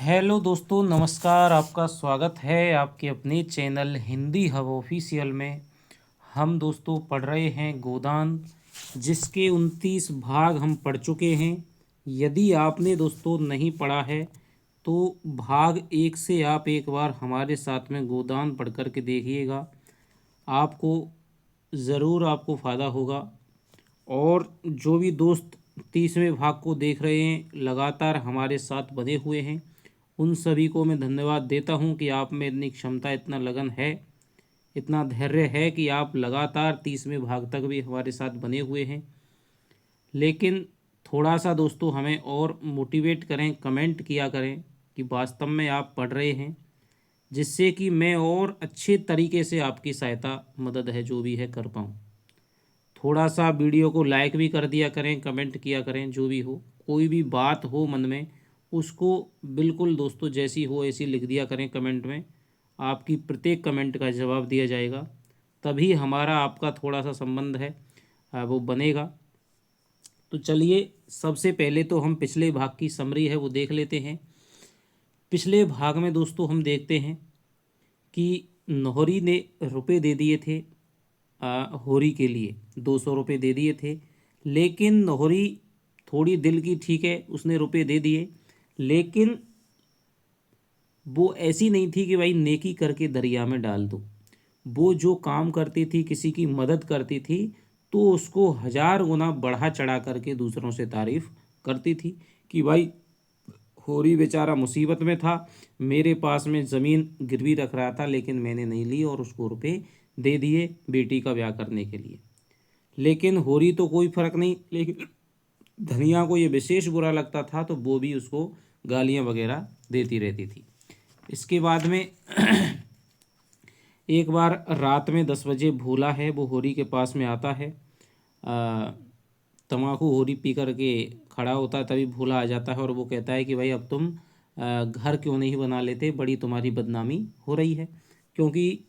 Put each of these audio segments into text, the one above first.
Hello दोस्तों, नमस्कार। आपका स्वागत है आपके अपने चैनल हिंदी हब ऑफिशियल में। हम दोस्तों पढ़ रहे हैं गोदान, जिसके 29 भाग हम पढ़ चुके हैं। यदि आपने दोस्तों नहीं पढ़ा है तो भाग 1 से आप एक बार हमारे साथ में गोदान पढ़ कर के देखिएगा। आपको ज़रूर आपको फ़ायदा होगा। और जो भी दोस्त 30वें भाग को देख रहे हैं, लगातार हमारे साथ बने हुए हैं, उन सभी को मैं धन्यवाद देता हूं कि आप में इतनी क्षमता, इतना लगन है, इतना धैर्य है कि आप लगातार 30वें भाग तक भी हमारे साथ बने हुए हैं। लेकिन थोड़ा सा दोस्तों हमें और मोटिवेट करें, कमेंट किया करें कि वास्तव में आप पढ़ रहे हैं, जिससे कि मैं और अच्छे तरीके से आपकी सहायता, मदद है जो भी है, कर पाऊँ। थोड़ा सा वीडियो को लाइक भी कर दिया करें, कमेंट किया करें। जो भी हो, कोई भी बात हो मन में, उसको बिल्कुल दोस्तों जैसी हो ऐसी लिख दिया करें कमेंट में। आपकी प्रत्येक कमेंट का जवाब दिया जाएगा। तभी हमारा आपका थोड़ा सा संबंध है वो बनेगा। तो चलिए, सबसे पहले तो हम पिछले भाग की समरी है वो देख लेते हैं। पिछले भाग में दोस्तों हम देखते हैं कि नौहरी ने रुपए दे दिए थे होरी के लिए, 200 रुपये दे दिए थे। लेकिन नौहरी थोड़ी दिल की, ठीक है, उसने रुपए दे दिए, लेकिन वो ऐसी नहीं थी कि भाई नेकी करके दरिया में डाल दो। वो जो काम करती थी, किसी की मदद करती थी, तो उसको 1000 गुना बढ़ा चढ़ा करके दूसरों से तारीफ करती थी कि भाई होरी बेचारा मुसीबत में था, मेरे पास में ज़मीन गिरवी रख रहा था, लेकिन मैंने नहीं ली और उसको रुपए दे दिए बेटी का ब्याह करने के लिए। लेकिन होरी तो कोई फ़र्क नहीं, लेकिन धनिया को ये विशेष बुरा लगता था, तो वो भी उसको गालियाँ वगैरह देती रहती थी। इसके बाद में एक बार रात में 10 बजे भोला है वो होरी के पास में आता है। तम्बाकू होरी पी कर के खड़ा होता है, तभी भोला आ जाता है और वो कहता है कि भाई अब तुम घर क्यों नहीं बना लेते, बड़ी तुम्हारी बदनामी हो रही है। क्योंकि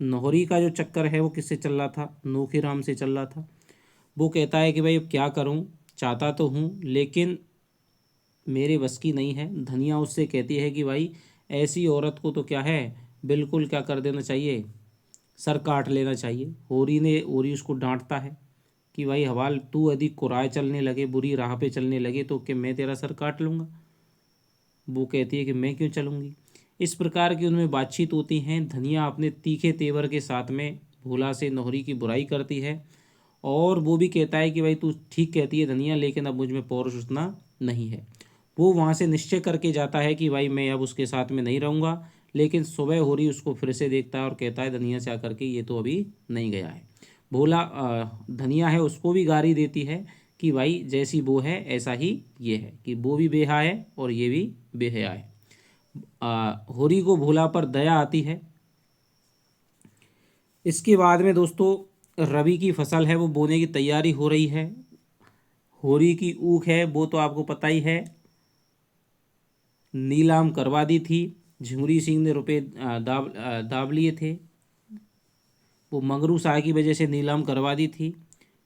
नौहरी का जो चक्कर है वो किससे चल रहा था, नोखीराम से चल रहा था। वो कहता है कि भाई अब क्या करूं, चाहता तो हूं लेकिन मेरे बस की नहीं है। धनिया उससे कहती है कि भाई ऐसी औरत को तो क्या है, बिल्कुल क्या कर देना चाहिए, सर काट लेना चाहिए। होरी उसको डांटता है कि भाई हवाल, तू यदि कुराए चलने लगे, बुरी राह पे चलने लगे, तो कि मैं तेरा सर काट लूँगा। वो कहती है कि मैं क्यों चलूँगी। इस प्रकार की उनमें बातचीत होती हैं। धनिया अपने तीखे तेवर के साथ में भोला से नौहरी की बुराई करती है, और वो भी कहता है कि भाई तू ठीक कहती है धनिया, लेकिन अब मुझ में पौरुष उतना नहीं है। वो वहाँ से निश्चय करके जाता है कि भाई मैं अब उसके साथ में नहीं रहूँगा। लेकिन सुबह होरी उसको फिर से देखता है और कहता है धनिया से आकर के, ये तो अभी नहीं गया है। भोला धनिया है उसको भी गारी देती है कि भाई जैसी वो है ऐसा ही ये है, कि वो भी बेहा है और ये भी बेहया है। होरी को भोला पर दया आती है। इसके बाद में दोस्तों रबी की फसल है वो बोने की तैयारी हो रही है। होरी की ऊख है वो तो आपको पता ही है, नीलाम करवा दी थी। झुमरी सिंह ने रुपए दाब लिए थे। वो मंगरू शाह की वजह से नीलाम करवा दी थी,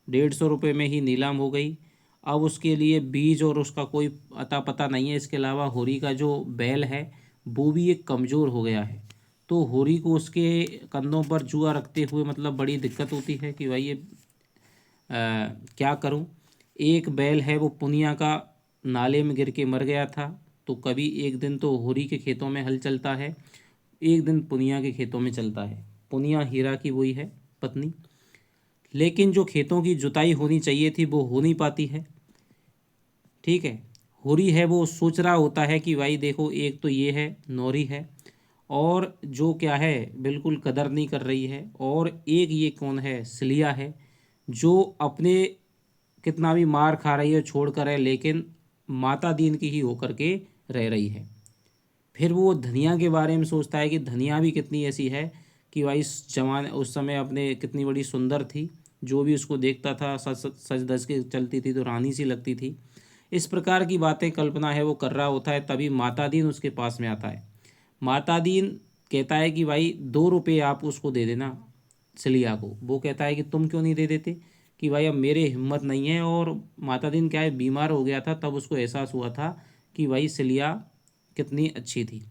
150 रुपये में ही नीलाम हो गई। अब उसके लिए बीज और उसका कोई अता पता नहीं है। इसके अलावा होरी का जो बैल है वो भी एक कमज़ोर हो गया है। तो होरी को उसके कंधों पर जुआ रखते हुए मतलब बड़ी दिक्कत होती है कि भाई ये क्या करूं। एक बैल है वो पुनिया का नाले में गिर के मर गया था। तो कभी एक दिन तो होरी के खेतों में हल चलता है, एक दिन पुनिया के खेतों में चलता है। पुनिया हीरा की वही है पत्नी। लेकिन जो खेतों की जुताई होनी चाहिए थी वो हो नहीं पाती है। ठीक है, होरी है वो सोच रहा होता है कि भाई देखो, एक तो ये है नौरी है, और जो क्या है बिल्कुल कदर नहीं कर रही है, और एक ये कौन है, सिलिया है, जो अपने कितना भी मार खा रही है छोड़ कर है, लेकिन माता दीन की ही होकर के रह रही है। फिर वो धनिया के बारे में सोचता है कि धनिया भी कितनी ऐसी है कि भाई इस जमाने उस समय अपने कितनी बड़ी सुंदर थी, जो भी उसको देखता था सच सच धज के चलती थी तो रानी सी लगती थी। इस प्रकार की बातें कल्पना है वो कर रहा होता है। तभी माता दीन उसके पास में आता है। माता दीन कहता है कि भाई 2 रुपये आप उसको दे देना, सिलिया को। वो कहता है कि तुम क्यों नहीं दे देते, कि भाई अब मेरे हिम्मत नहीं है। और माता दीन क्या है, बीमार हो गया था, तब उसको एहसास हुआ था कि भाई सिलिया कितनी अच्छी थी।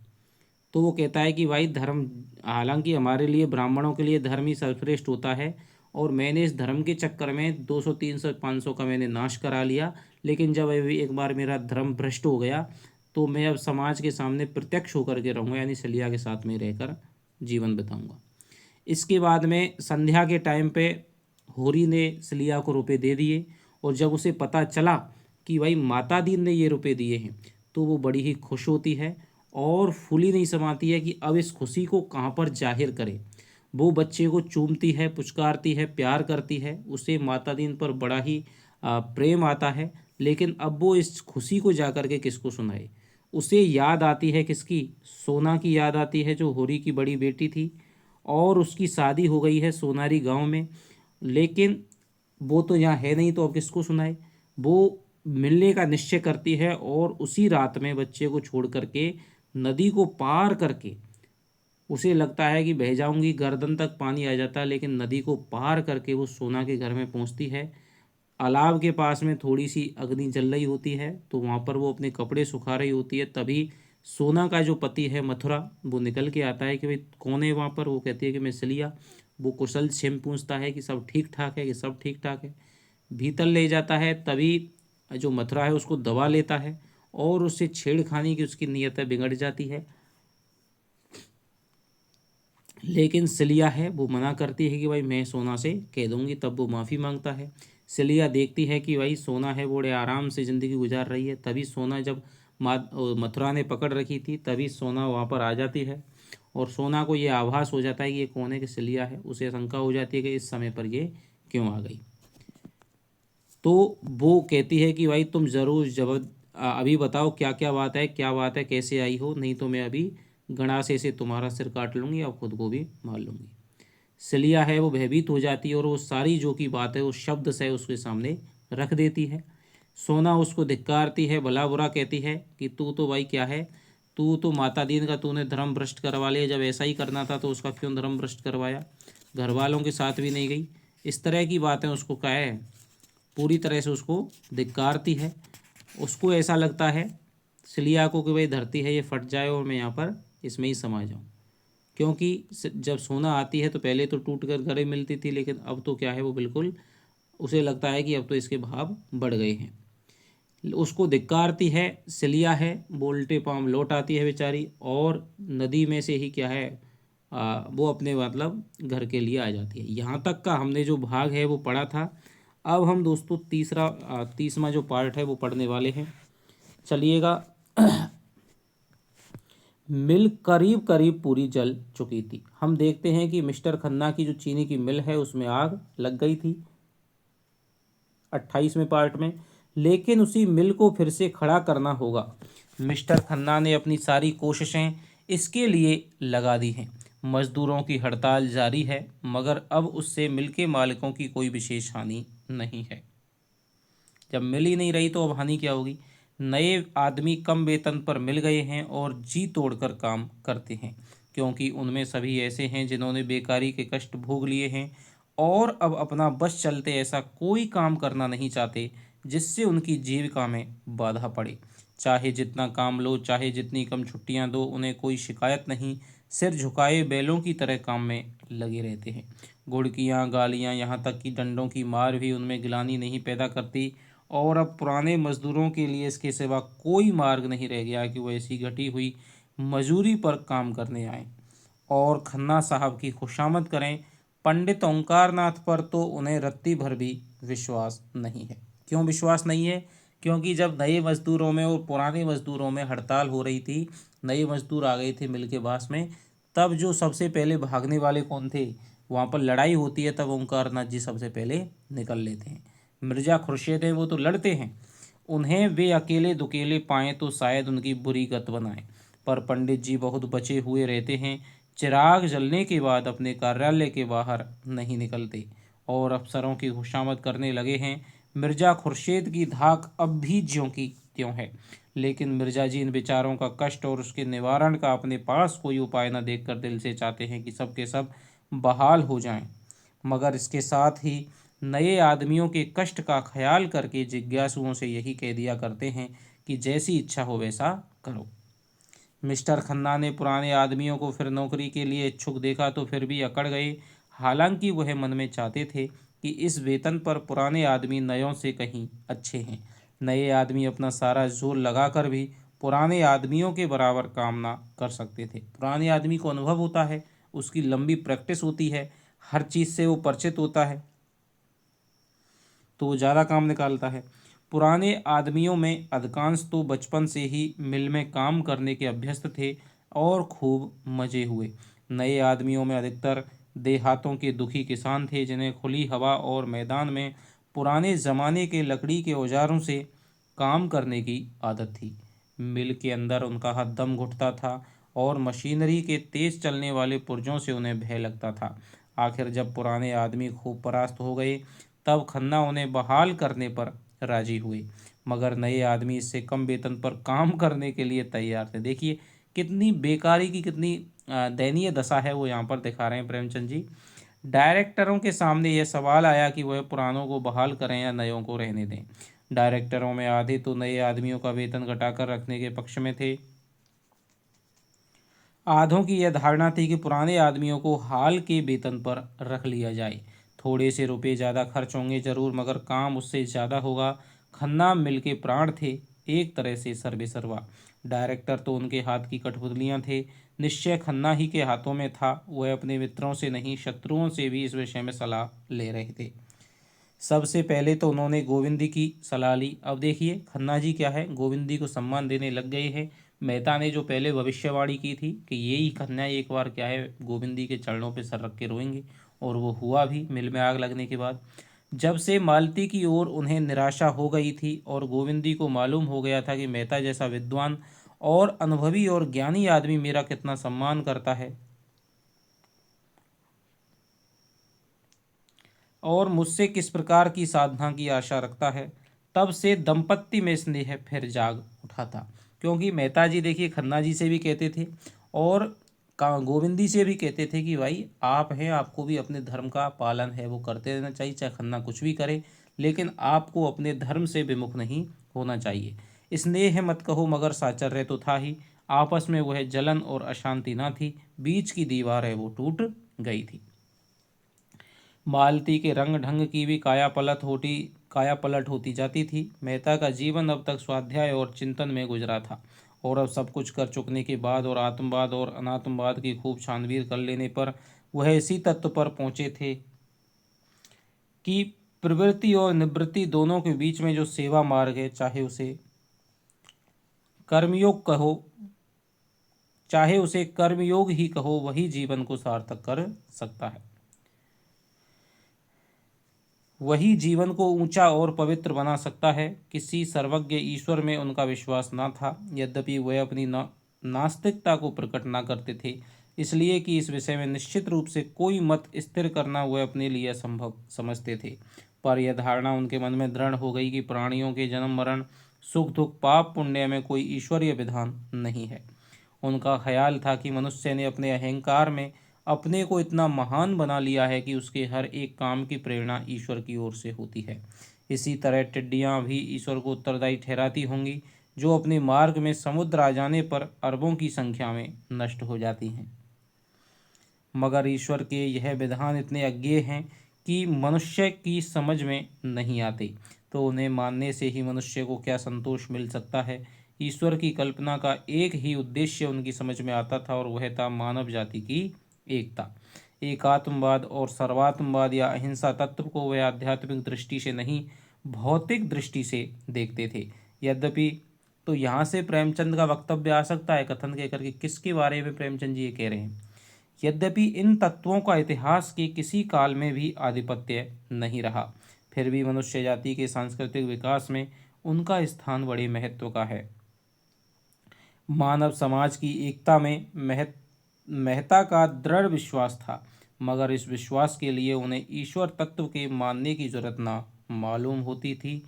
तो वो कहता है कि भाई धर्म, हालांकि हमारे लिए ब्राह्मणों के लिए धर्म ही सर्वश्रेष्ठ होता है, और मैंने इस धर्म के चक्कर में 200 300 500 का मैंने नाश करा लिया, लेकिन जब अभी एक बार मेरा धर्म भ्रष्ट हो गया तो मैं अब समाज के सामने प्रत्यक्ष होकर के रहूँगा, यानी सलिया के साथ में रहकर जीवन बिताऊँगा। इसके बाद में संध्या के टाइम पे होरी ने सलिया को रुपए दे दिए, और जब उसे पता चला कि भाई माता दीन ने ये रुपए दिए हैं तो वो बड़ी ही खुश होती है और फूली नहीं समाती है कि अब इस खुशी को कहाँ पर जाहिर करे। वो बच्चे को चूमती है, पुचकारती है, प्यार करती है, उसे माता दीन पर बड़ा ही प्रेम आता है। लेकिन अब वो इस खुशी को जा कर के किसको सुनाए? उसे याद आती है किसकी? सोना की याद आती है, जो होरी की बड़ी बेटी थी, और उसकी शादी हो गई है सोनारी गांव में। लेकिन वो तो यहाँ है नहीं, तो अब किसको सुनाए? वो मिलने का निश्चय करती है और उसी रात में बच्चे को छोड़ करके नदी को पार करके, उसे लगता है कि बह जाऊंगी, गर्दन तक पानी आ जाता है, लेकिन नदी को पार करके वो सोना के घर में पहुंचती है। अलाव के पास में थोड़ी सी अग्नि जल रही होती है, तो वहाँ पर वो अपने कपड़े सुखा रही होती है। तभी सोना का जो पति है मथुरा, वो निकल के आता है कि भाई कौन है वहाँ पर? वो कहती है कि मैं सलिया। वो कुशल क्षेम पूछता है कि सब ठीक ठाक है, कि सब ठीक ठाक है। भीतर ले जाता है, तभी जो मथुरा है उसको दबा लेता है और उससे छेड़खानी की उसकी नीयत बिगड़ जाती है। लेकिन सिलिया है वो मना करती है कि भाई मैं सोना से कह दूंगी। तब वो माफ़ी मांगता है। सिलिया देखती है कि भाई सोना है वो बड़े आराम से ज़िंदगी गुजार रही है। तभी सोना, जब मथुरा ने पकड़ रखी थी, तभी सोना वहाँ पर आ जाती है, और सोना को ये आभास हो जाता है कि ये कौन है, कि सिलिया है। उसे शंका हो जाती है कि इस समय पर ये क्यों आ गई। तो वो कहती है कि भाई तुम ज़रूर जब अभी बताओ क्या क्या बात है, क्या बात है, कैसे आई हो, नहीं तो मैं अभी गणासे से तुम्हारा सिर काट लूँगी और खुद को भी मार लूँगी। सिलिया है वो भयभीत हो जाती है और वो सारी जो की बात है वो शब्द से उसके सामने रख देती है। सोना उसको धिक्कारती है, भला बुरा कहती है कि तू तो भाई क्या है, तू तो माता दीन का तूने धर्म भ्रष्ट करवा लिया। जब ऐसा ही करना था तो उसका क्यों धर्म भ्रष्ट करवाया? घर वालों के साथ भी नहीं गई। इस तरह की बातें उसको क्या है, पूरी तरह से उसको धिक्कारती है। उसको ऐसा लगता है सिलिया को कि भाई धरती है ये फट जाए और मैं यहाँ पर इसमें ही समा जाऊँ। क्योंकि जब सोना आती है तो पहले तो टूट कर गले मिलती थी, लेकिन अब तो क्या है, वो बिल्कुल, उसे लगता है कि अब तो इसके भाव बढ़ गए हैं। उसको धिक्कारती है। सिलिया है वो उल्टे पांव लौट आती है बेचारी, और नदी में से ही क्या है, वो अपने मतलब घर के लिए आ जाती है। यहाँ तक का हमने जो भाग है वो पढ़ा था। अब हम दोस्तों तीसरा जो पार्ट है वो पढ़ने वाले हैं। चलिएगा। मिल करीब करीब पूरी जल चुकी थी। हम देखते हैं कि मिस्टर खन्ना की जो चीनी की मिल है उसमें आग लग गई थी 28वें पार्ट में, लेकिन उसी मिल को फिर से खड़ा करना होगा। मिस्टर खन्ना ने अपनी सारी कोशिशें इसके लिए लगा दी हैं। मजदूरों की हड़ताल जारी है, मगर अब उससे मिल के मालिकों की कोई विशेष हानि नहीं है। जब मिल ही नहीं रही तो अब हानि क्या होगी? नए आदमी कम वेतन पर मिल गए हैं और जी तोड़कर काम करते हैं, क्योंकि उनमें सभी ऐसे हैं जिन्होंने बेकारी के कष्ट भोग लिए हैं और अब अपना बस चलते ऐसा कोई काम करना नहीं चाहते जिससे उनकी जीविका में बाधा पड़े। चाहे जितना काम लो, चाहे जितनी कम छुट्टियां दो, उन्हें कोई शिकायत नहीं। सिर झुकाए बैलों की तरह काम में लगे रहते हैं। घुड़कियाँ, गालियाँ, यहाँ तक कि डंडों की मार भी उनमें गिलानी नहीं पैदा करती। और अब पुराने मजदूरों के लिए इसके सिवा कोई मार्ग नहीं रह गया कि वो ऐसी घटी हुई मजूरी पर काम करने आए और खन्ना साहब की खुशामद करें। पंडित ओंकारनाथ पर तो उन्हें रत्ती भर भी विश्वास नहीं है। क्यों विश्वास नहीं है? क्योंकि जब नए मजदूरों में और पुराने मजदूरों में हड़ताल हो रही थी, नए मजदूर आ गए थे मिल के पास में, तब जो सबसे पहले भागने वाले कौन थे? वहाँ पर लड़ाई होती है तब ओंकारनाथ जी सबसे पहले निकल लेते हैं। मिर्ज़ा खुर्शीद हैं वो तो लड़ते हैं, उन्हें वे अकेले दुकेले पाएँ तो शायद उनकी बुरी गत बनाएं। पर पंडित जी बहुत बचे हुए रहते हैं। चिराग जलने के बाद अपने कार्यालय के बाहर नहीं निकलते और अफसरों की खुशामद करने लगे हैं। मिर्ज़ा खुर्शीद की धाक अब भी ज्यों की त्यों है, लेकिन मिर्ज़ा जी इन बेचारों का कष्ट और उसके निवारण का अपने पास कोई उपाय न देखकर दिल से चाहते हैं कि सब के सब बहाल हो जाएं। मगर इसके साथ ही नए आदमियों के कष्ट का ख्याल करके जिज्ञासुओं से यही कह दिया करते हैं कि जैसी इच्छा हो वैसा करो। मिस्टर खन्ना ने पुराने आदमियों को फिर नौकरी के लिए इच्छुक देखा तो फिर भी अकड़ गए। हालांकि वह मन में चाहते थे कि इस वेतन पर पुराने आदमी नयों से कहीं अच्छे हैं। नए आदमी अपना सारा जोर लगाकर भी पुराने आदमियों के बराबर काम ना कर सकते थे। पुराने आदमी को अनुभव होता है, उसकी लंबी प्रैक्टिस होती है, हर चीज़ से वो परिचित होता है, तो वो ज़्यादा काम निकालता है। पुराने आदमियों में अधिकांश तो बचपन से ही मिल में काम करने के अभ्यस्त थे और खूब मजे हुए। नए आदमियों में अधिकतर देहातों के दुखी किसान थे, जिन्हें खुली हवा और मैदान में पुराने ज़माने के लकड़ी के औजारों से काम करने की आदत थी। मिल के अंदर उनका हाथ दम घुटता था और मशीनरी के तेज चलने वाले पुर्जों से उन्हें भय लगता था। आखिर जब पुराने आदमी खूब परास्त हो गए, तब खन्ना उन्हें बहाल करने पर राजी हुए, मगर नए आदमी इससे कम वेतन पर काम करने के लिए तैयार थे। देखिए कितनी बेकारी की, कितनी दयनीय दशा है वो यहाँ पर दिखा रहे हैं प्रेमचंद जी। डायरेक्टरों के सामने यह सवाल आया कि वह पुरानों को बहाल करें या नयों को रहने दें। डायरेक्टरों में आधे तो नए आदमियों का वेतन घटाकर रखने के पक्ष में थे। आधों की यह धारणा थी कि पुराने आदमियों को हाल के वेतन पर रख लिया जाए। थोड़े से रुपए ज़्यादा खर्च होंगे जरूर, मगर काम उससे ज़्यादा होगा। खन्ना मिल के प्राण थे, एक तरह से सर्वे सर्वा। डायरेक्टर तो उनके हाथ की कठपुतलियाँ थे। निश्चय खन्ना ही के हाथों में था। वह अपने मित्रों से नहीं, शत्रुओं से भी इस विषय में सलाह ले रहे थे। सबसे पहले तो उन्होंने गोविंदी की सलाह ली। अब देखिए खन्ना जी क्या है, गोविंदी को सम्मान देने लग गए हैं। मेहता ने जो पहले भविष्यवाणी की थी कि यही खन्ना एक बार क्या है गोविंदी के चरणों पे सर रख के रोएंगे, और वो हुआ भी। मिल में आग लगने के बाद जब से मालती की ओर उन्हें निराशा हो गई थी और गोविंदी को मालूम हो गया था कि मेहता जैसा विद्वान और अनुभवी और ज्ञानी आदमी मेरा कितना सम्मान करता है और मुझसे किस प्रकार की साधना की आशा रखता है, तब से दंपत्ति में स्नेह फिर जाग उठा था। क्योंकि मेहता जी देखिए खन्ना जी से भी कहते थे और गोविंदी से भी कहते थे कि भाई आप हैं, आपको भी अपने धर्म का पालन है वो करते रहना चाहिए, चाहे खन्ना कुछ भी करे, लेकिन आपको अपने धर्म से विमुख नहीं होना चाहिए। स्नेह मत कहो मगर साचर्य तो था ही। आपस में वह जलन और अशांति ना थी, बीच की दीवार है वो टूट गई थी। मालती के रंग ढंग की भी काया पलट होती जाती थी। मेहता का जीवन अब तक स्वाध्याय और चिंतन में गुजरा था, और अब सब कुछ कर चुकने के बाद और आत्मवाद और अनात्मवाद की खूब छानबीन कर लेने पर वह इसी तत्व पर पहुंचे थे कि प्रवृत्ति और निवृत्ति दोनों के बीच में जो सेवा मार्ग है, कर्मयोग चाहे उसे कर्मयोग ही कहो, वही जीवन को सार्थक कर सकता है, वही जीवन को ऊंचा और पवित्र बना सकता है। किसी सर्वज्ञ ईश्वर में उनका विश्वास न था, यद्यपि वह अपनी नास्तिकता को प्रकट न करते थे, इसलिए कि इस विषय में निश्चित रूप से कोई मत स्थिर करना वह अपने लिए असंभव समझते थे। पर यह धारणा उनके मन में दृढ़ हो गई कि प्राणियों के जन्म मरण, सुख दुख, पाप पुण्य में कोई ईश्वरीय विधान नहीं है। उनका ख्याल था कि मनुष्य ने अपने अहंकार में अपने को इतना महान बना लिया है कि उसके हर एक काम की प्रेरणा ईश्वर की ओर से होती है। इसी तरह टिड्डियाँ भी ईश्वर को उत्तरदायी ठहराती होंगी, जो अपने मार्ग में समुद्र आ जाने पर अरबों की संख्या में नष्ट हो जाती हैं। मगर ईश्वर के यह विधान इतने अज्ञेय हैं कि मनुष्य की समझ में नहीं आते, तो उन्हें मानने से ही मनुष्य को क्या संतोष मिल सकता है। ईश्वर की कल्पना का एक ही उद्देश्य उनकी समझ में आता था, और वह था मानव जाति की एकता। एकात्मवाद और सर्वात्मवाद या अहिंसा तत्व को वे आध्यात्मिक दृष्टि से नहीं, भौतिक दृष्टि से देखते थे। यद्यपि तो यहाँ से प्रेमचंद का वक्तव्य आ सकता है कथन कहकर के किसके बारे में प्रेमचंद जी ये कह रहे हैं। यद्यपि इन तत्वों का इतिहास के किसी काल में भी आधिपत्य नहीं रहा, फिर भी मनुष्य जाति के सांस्कृतिक विकास में उनका स्थान बड़े महत्व का है। मानव समाज की एकता में मेहता का दृढ़ विश्वास था, मगर इस विश्वास के लिए उन्हें ईश्वर तत्व के मानने की जरूरत न मालूम होती थी।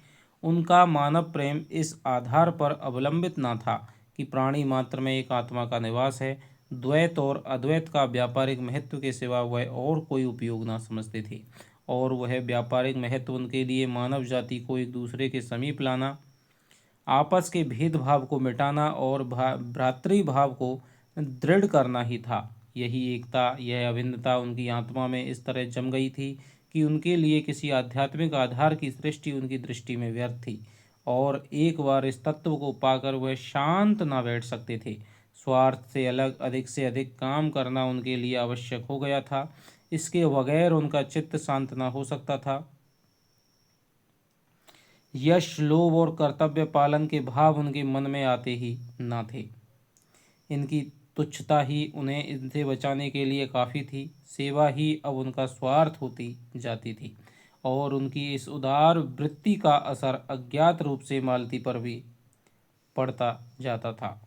उनका मानव प्रेम इस आधार पर अवलंबित न था कि प्राणी मात्र में एक आत्मा का निवास है। द्वैत और अद्वैत का व्यापारिक महत्व के सिवा वह और कोई उपयोग न समझते थे, और वह व्यापारिक महत्व उनके लिए मानव जाति को एक दूसरे के समीप लाना आपस के भेदभाव को मिटाना और भ्रातृभाव को दृढ़ करना ही था। यही एकता, यह अभिन्नता उनकी आत्मा में इस तरह जम गई थी कि उनके लिए किसी आध्यात्मिक आधार की सृष्टि उनकी दृष्टि में व्यर्थ थी, और एक बार इस तत्व को पाकर वह शांत न बैठ सकते थे। स्वार्थ से अलग अधिक से अधिक काम करना उनके लिए आवश्यक हो गया था। इसके बगैर उनका चित्त शांत न हो सकता था। यश, लोभ और कर्तव्य पालन के भाव उनके मन में आते ही न थे। इनकी तुच्छता ही उन्हें इनसे बचाने के लिए काफ़ी थी। सेवा ही अब उनका स्वार्थ होती जाती थी, और उनकी इस उदार वृत्ति का असर अज्ञात रूप से मालती पर भी पड़ता जाता था।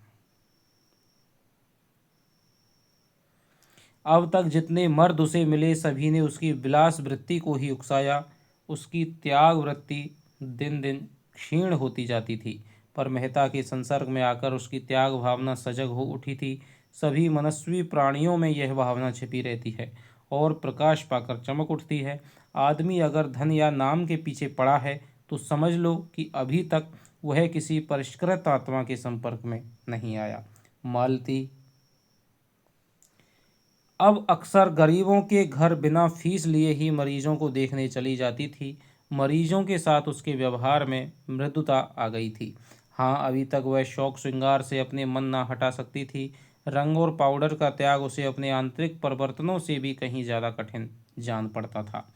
अब तक जितने मर्द उसे मिले सभी ने उसकी विलास वृत्ति को ही उकसाया। उसकी त्याग वृत्ति दिन दिन क्षीण होती जाती थी, पर मेहता के संसर्ग में आकर उसकी त्याग भावना सजग हो उठी थी। सभी मनस्वी प्राणियों में यह भावना छिपी रहती है और प्रकाश पाकर चमक उठती है। आदमी अगर धन या नाम के पीछे पड़ा है तो समझ लो कि अभी तक वह किसी परिष्कृत आत्मा के संपर्क में नहीं आया। मालती अब अक्सर गरीबों के घर बिना फीस लिए ही मरीजों को देखने चली जाती थी। मरीजों के साथ उसके व्यवहार में मृदुता आ गई थी। हाँ, अभी तक वह शौक श्रृंगार से अपने मन ना हटा सकती थी। रंग और पाउडर का त्याग उसे अपने आंतरिक परिवर्तनों से भी कहीं ज़्यादा कठिन जान पड़ता था।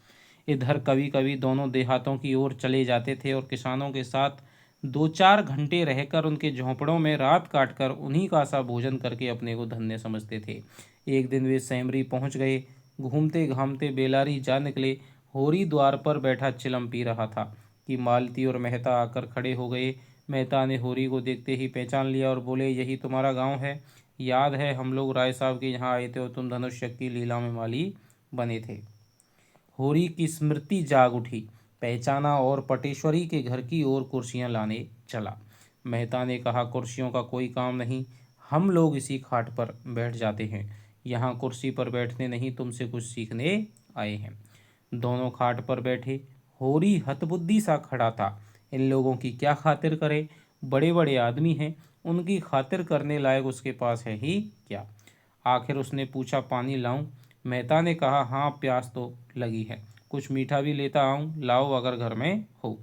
इधर कभी कभी दोनों देहातों की ओर चले जाते थे और किसानों के साथ 2-4 घंटे रहकर उनके झोंपड़ों में रात काटकर उन्हीं का सा भोजन करके अपने को धन्य समझते थे। एक दिन वे सैमरी पहुंच गए। घूमते घामते बेलारी जा निकले। होरी द्वार पर बैठा चिलम पी रहा था कि मालती और मेहता आकर खड़े हो गए। मेहता ने होरी को देखते ही पहचान लिया और बोले, यही तुम्हारा गांव है? याद है हम लोग राय साहब के यहाँ आए थे और तुम धनुष की लीला में माली बने थे। होरी की स्मृति जाग उठी, पहचाना और पटेश्वरी के घर की ओर कुर्सियां लाने चला। मेहता ने कहा, कुर्सियों का कोई काम नहीं, हम लोग इसी खाट पर बैठ जाते हैं। यहाँ कुर्सी पर बैठने नहीं, तुमसे कुछ सीखने आए हैं। दोनों खाट पर बैठे। होरी हतबुद्धि सा खड़ा था। इन लोगों की क्या खातिर करे? बड़े बड़े आदमी हैं, उनकी खातिर करने लायक उसके पास है ही क्या? आखिर उसने पूछा, पानी लाऊं? मेहता ने कहा, हाँ प्यास तो लगी है, कुछ मीठा भी लेता आऊं? लाओ अगर घर में हो।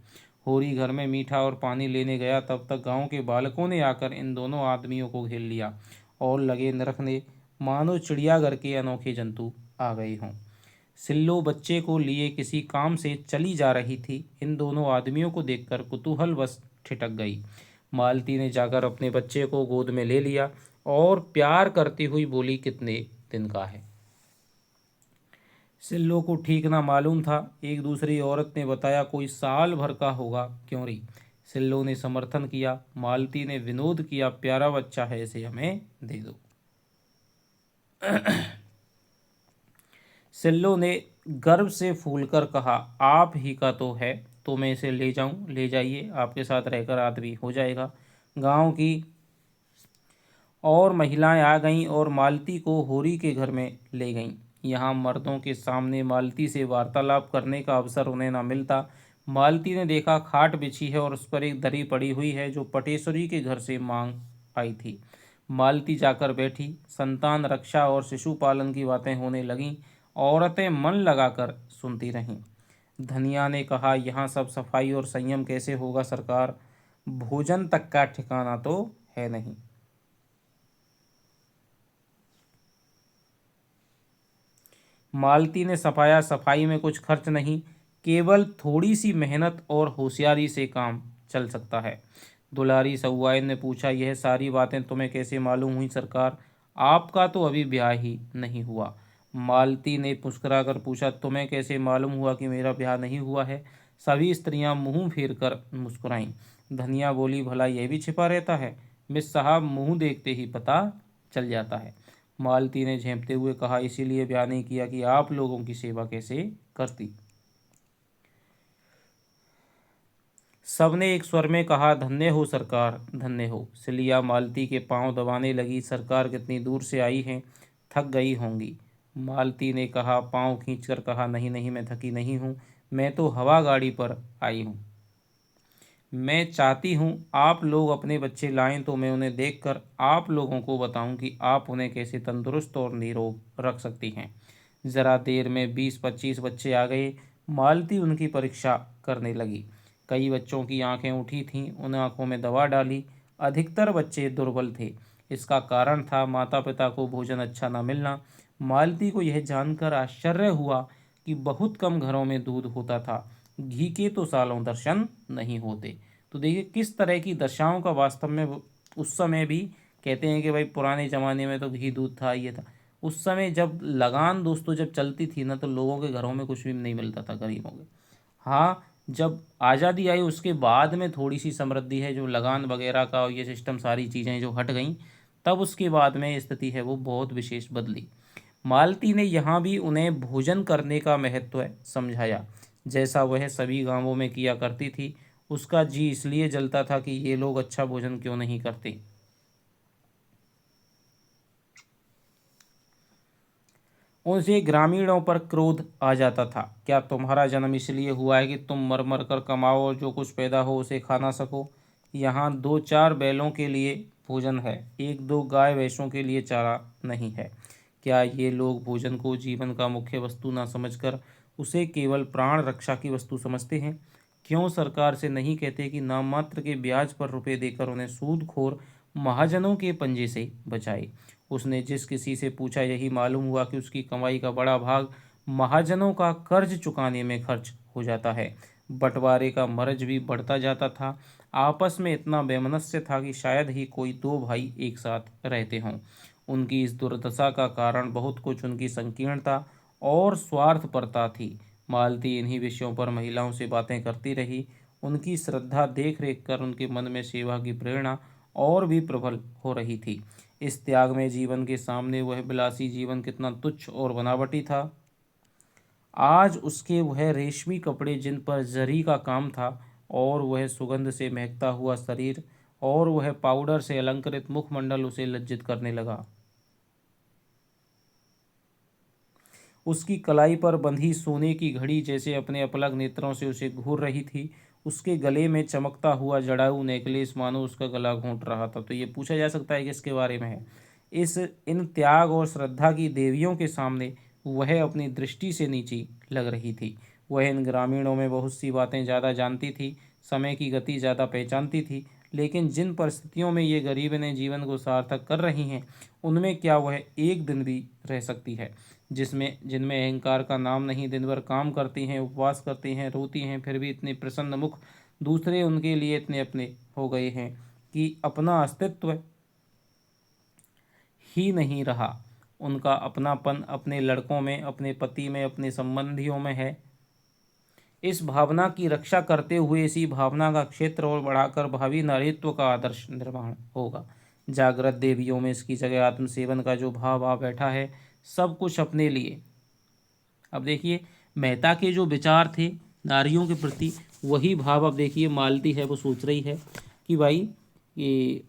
होरी घर में मीठा और पानी लेने गया, तब तक गांव के बालकों ने आकर इन दोनों आदमियों को घेर लिया और लगे निरखने, मानो चिड़ियाघर के अनोखे जंतु आ गए हों। सिल्लो बच्चे को लिए किसी काम से चली जा रही थी। इन दोनों आदमियों को देखकर कुतूहल बस ठिठक गई। मालती ने जाकर अपने बच्चे को गोद में ले लिया और प्यार करती हुई बोली, कितने दिन का है? सिल्लो को ठीक ना मालूम था। एक दूसरी औरत ने बताया, कोई साल भर का होगा। क्यों री? सिल्लो ने समर्थन किया। मालती ने विनोद किया, प्यारा बच्चा है, इसे हमें दे दो। सिल्लो ने गर्व से फूलकर कहा, आप ही का तो है, तो मैं इसे ले जाऊं? ले जाइए, आपके साथ रहकर आदमी हो जाएगा। गांव की और महिलाएं आ गईं और मालती को होरी के घर में ले गईं। यहाँ मर्दों के सामने मालती से वार्तालाप करने का अवसर उन्हें न मिलता। मालती ने देखा, खाट बिछी है और उस पर एक दरी पड़ी हुई है जो पटेश्वरी के घर से मांग आई थी। मालती जाकर बैठी। संतान रक्षा और शिशु पालन की बातें होने लगीं। औरतें मन लगाकर सुनती रहीं। धनिया ने कहा, यहाँ सब सफाई और संयम कैसे होगा सरकार? भोजन तक का ठिकाना तो है नहीं। मालती ने सफाया, सफाई में कुछ खर्च नहीं, केवल थोड़ी सी मेहनत और होशियारी से काम चल सकता है। दुलारी सहुआइन ने पूछा, यह सारी बातें तुम्हें कैसे मालूम हुई सरकार? आपका तो अभी ब्याह ही नहीं हुआ। मालती ने मुस्कुराकर पूछा, तुम्हें कैसे मालूम हुआ कि मेरा ब्याह नहीं हुआ है? सभी स्त्रियां मुंह फेर कर मुस्कुराईं। धनिया बोली, भला यह भी छिपा रहता है? मिस साहब, मुंह देखते ही पता चल जाता है। मालती ने झेंपते हुए कहा, इसीलिए ब्याह नहीं किया कि आप लोगों की सेवा कैसे करती। सबने एक स्वर में कहा, धन्य हो सरकार, धन्य हो। सिलिया मालती के पांव दबाने लगी। सरकार कितनी दूर से आई हैं, थक गई होंगी। मालती ने कहा, पांव खींचकर कहा, नहीं नहीं, मैं थकी नहीं हूँ, मैं तो हवा गाड़ी पर आई हूँ। मैं चाहती हूँ आप लोग अपने बच्चे लाएं तो मैं उन्हें देखकर आप लोगों को बताऊं कि आप उन्हें कैसे तंदुरुस्त और निरोग रख सकती हैं। ज़रा देर में 20-25 बच्चे आ गए। मालती उनकी परीक्षा करने लगी। कई बच्चों की आंखें उठी थीं, उन आंखों में दवा डाली। अधिकतर बच्चे दुर्बल थे। इसका कारण था माता पिता को भोजन अच्छा न मिलना। मालती को यह जानकर आश्चर्य हुआ कि बहुत कम घरों में दूध होता था। घी के तो सालों दर्शन नहीं होते। तो देखिए किस तरह की दशाओं का वास्तव में उस समय भी कहते हैं कि भाई पुराने ज़माने में तो घी दूध था, ये था। उस समय जब लगान दोस्तों जब चलती थी ना, तो लोगों के घरों में कुछ भी नहीं मिलता था गरीबों के। हाँ, जब आज़ादी आई उसके बाद में थोड़ी सी समृद्धि है, जो लगान वगैरह का और ये सिस्टम सारी चीज़ें जो हट गईं, तब उसके बाद में स्थिति है वो बहुत विशेष बदली। मालती ने यहाँ भी उन्हें भोजन करने का महत्व समझाया, जैसा वह सभी गांवों में किया करती थी। उसका जी इसलिए जलता था कि ये लोग अच्छा भोजन क्यों नहीं करते। उनसे ग्रामीणों पर क्रोध आ जाता था। क्या तुम्हारा जन्म इसलिए हुआ है कि तुम मर मर कर कमाओ और जो कुछ पैदा हो उसे खा ना सको? यहाँ 2-4 बैलों के लिए भोजन है, 1-2 गाय भैंसों के लिए चारा नहीं है। क्या ये लोग भोजन को जीवन का मुख्य वस्तु ना समझकर उसे केवल प्राण रक्षा की वस्तु समझते हैं? क्यों सरकार से नहीं कहते कि नाम मात्र के ब्याज पर रुपए देकर उन्हें सूदखोर महाजनों के पंजे से बचाए? उसने जिस किसी से पूछा, यही मालूम हुआ कि उसकी कमाई का बड़ा भाग महाजनों का कर्ज चुकाने में खर्च हो जाता है। बंटवारे का मर्ज भी बढ़ता जाता था। आपस में इतना वैमनस्य था कि शायद ही कोई दो भाई एक साथ रहते हों। उनकी इस दुर्दशा का कारण बहुत कुछ उनकी संकीर्णता और स्वार्थपरता थी। मालती इन्हीं विषयों पर महिलाओं से बातें करती रही। उनकी श्रद्धा देख रेख कर उनके मन में सेवा की प्रेरणा और भी प्रबल हो रही थी। इस त्याग में जीवन के सामने वह विलासी जीवन कितना तुच्छ और बनावटी था। आज उसके वह रेशमी कपड़े जिन पर जरी का काम था, और वह सुगंध से महकता हुआ शरीर, और वह पाउडर से अलंकृत मुखमंडल उसे लज्जित करने लगा। उसकी कलाई पर बंधी सोने की घड़ी जैसे अपने अपलक नेत्रों से उसे घूर रही थी। उसके गले में चमकता हुआ जड़ाऊ नेकलेस मानो उसका गला घोंट रहा था। तो ये पूछा जा सकता है कि इसके बारे में है। इस इन त्याग और श्रद्धा की देवियों के सामने वह अपनी दृष्टि से नीची लग रही थी। वह इन ग्रामीणों में बहुत सी बातें ज़्यादा जानती थी, समय की गति ज़्यादा पहचानती थी, लेकिन जिन परिस्थितियों में ये गरीब ने जीवन को सार्थक कर रही हैं, उनमें क्या वह एक दिन भी रह सकती है? जिनमें अहंकार का नाम नहीं, दिन भर काम करती हैं, उपवास करती हैं, रोती हैं, फिर भी इतने प्रसन्न मुख, दूसरे उनके लिए इतने अपने हो गए हैं कि अपना अस्तित्व ही नहीं रहा। उनका अपनापन अपने लड़कों में, अपने पति में, अपने संबंधियों में है। इस भावना की रक्षा करते हुए इसी भावना का क्षेत्र और बढ़ाकर भावी नारीत्व का आदर्श निर्माण होगा। जागृत देवियों में इसकी जगह आत्मसेवन का जो भाव आ बैठा है, सब कुछ अपने लिए। अब देखिए मेहता के जो विचार थे नारियों के प्रति, वही भाव अब देखिए मालती है वो सोच रही है कि भाई ये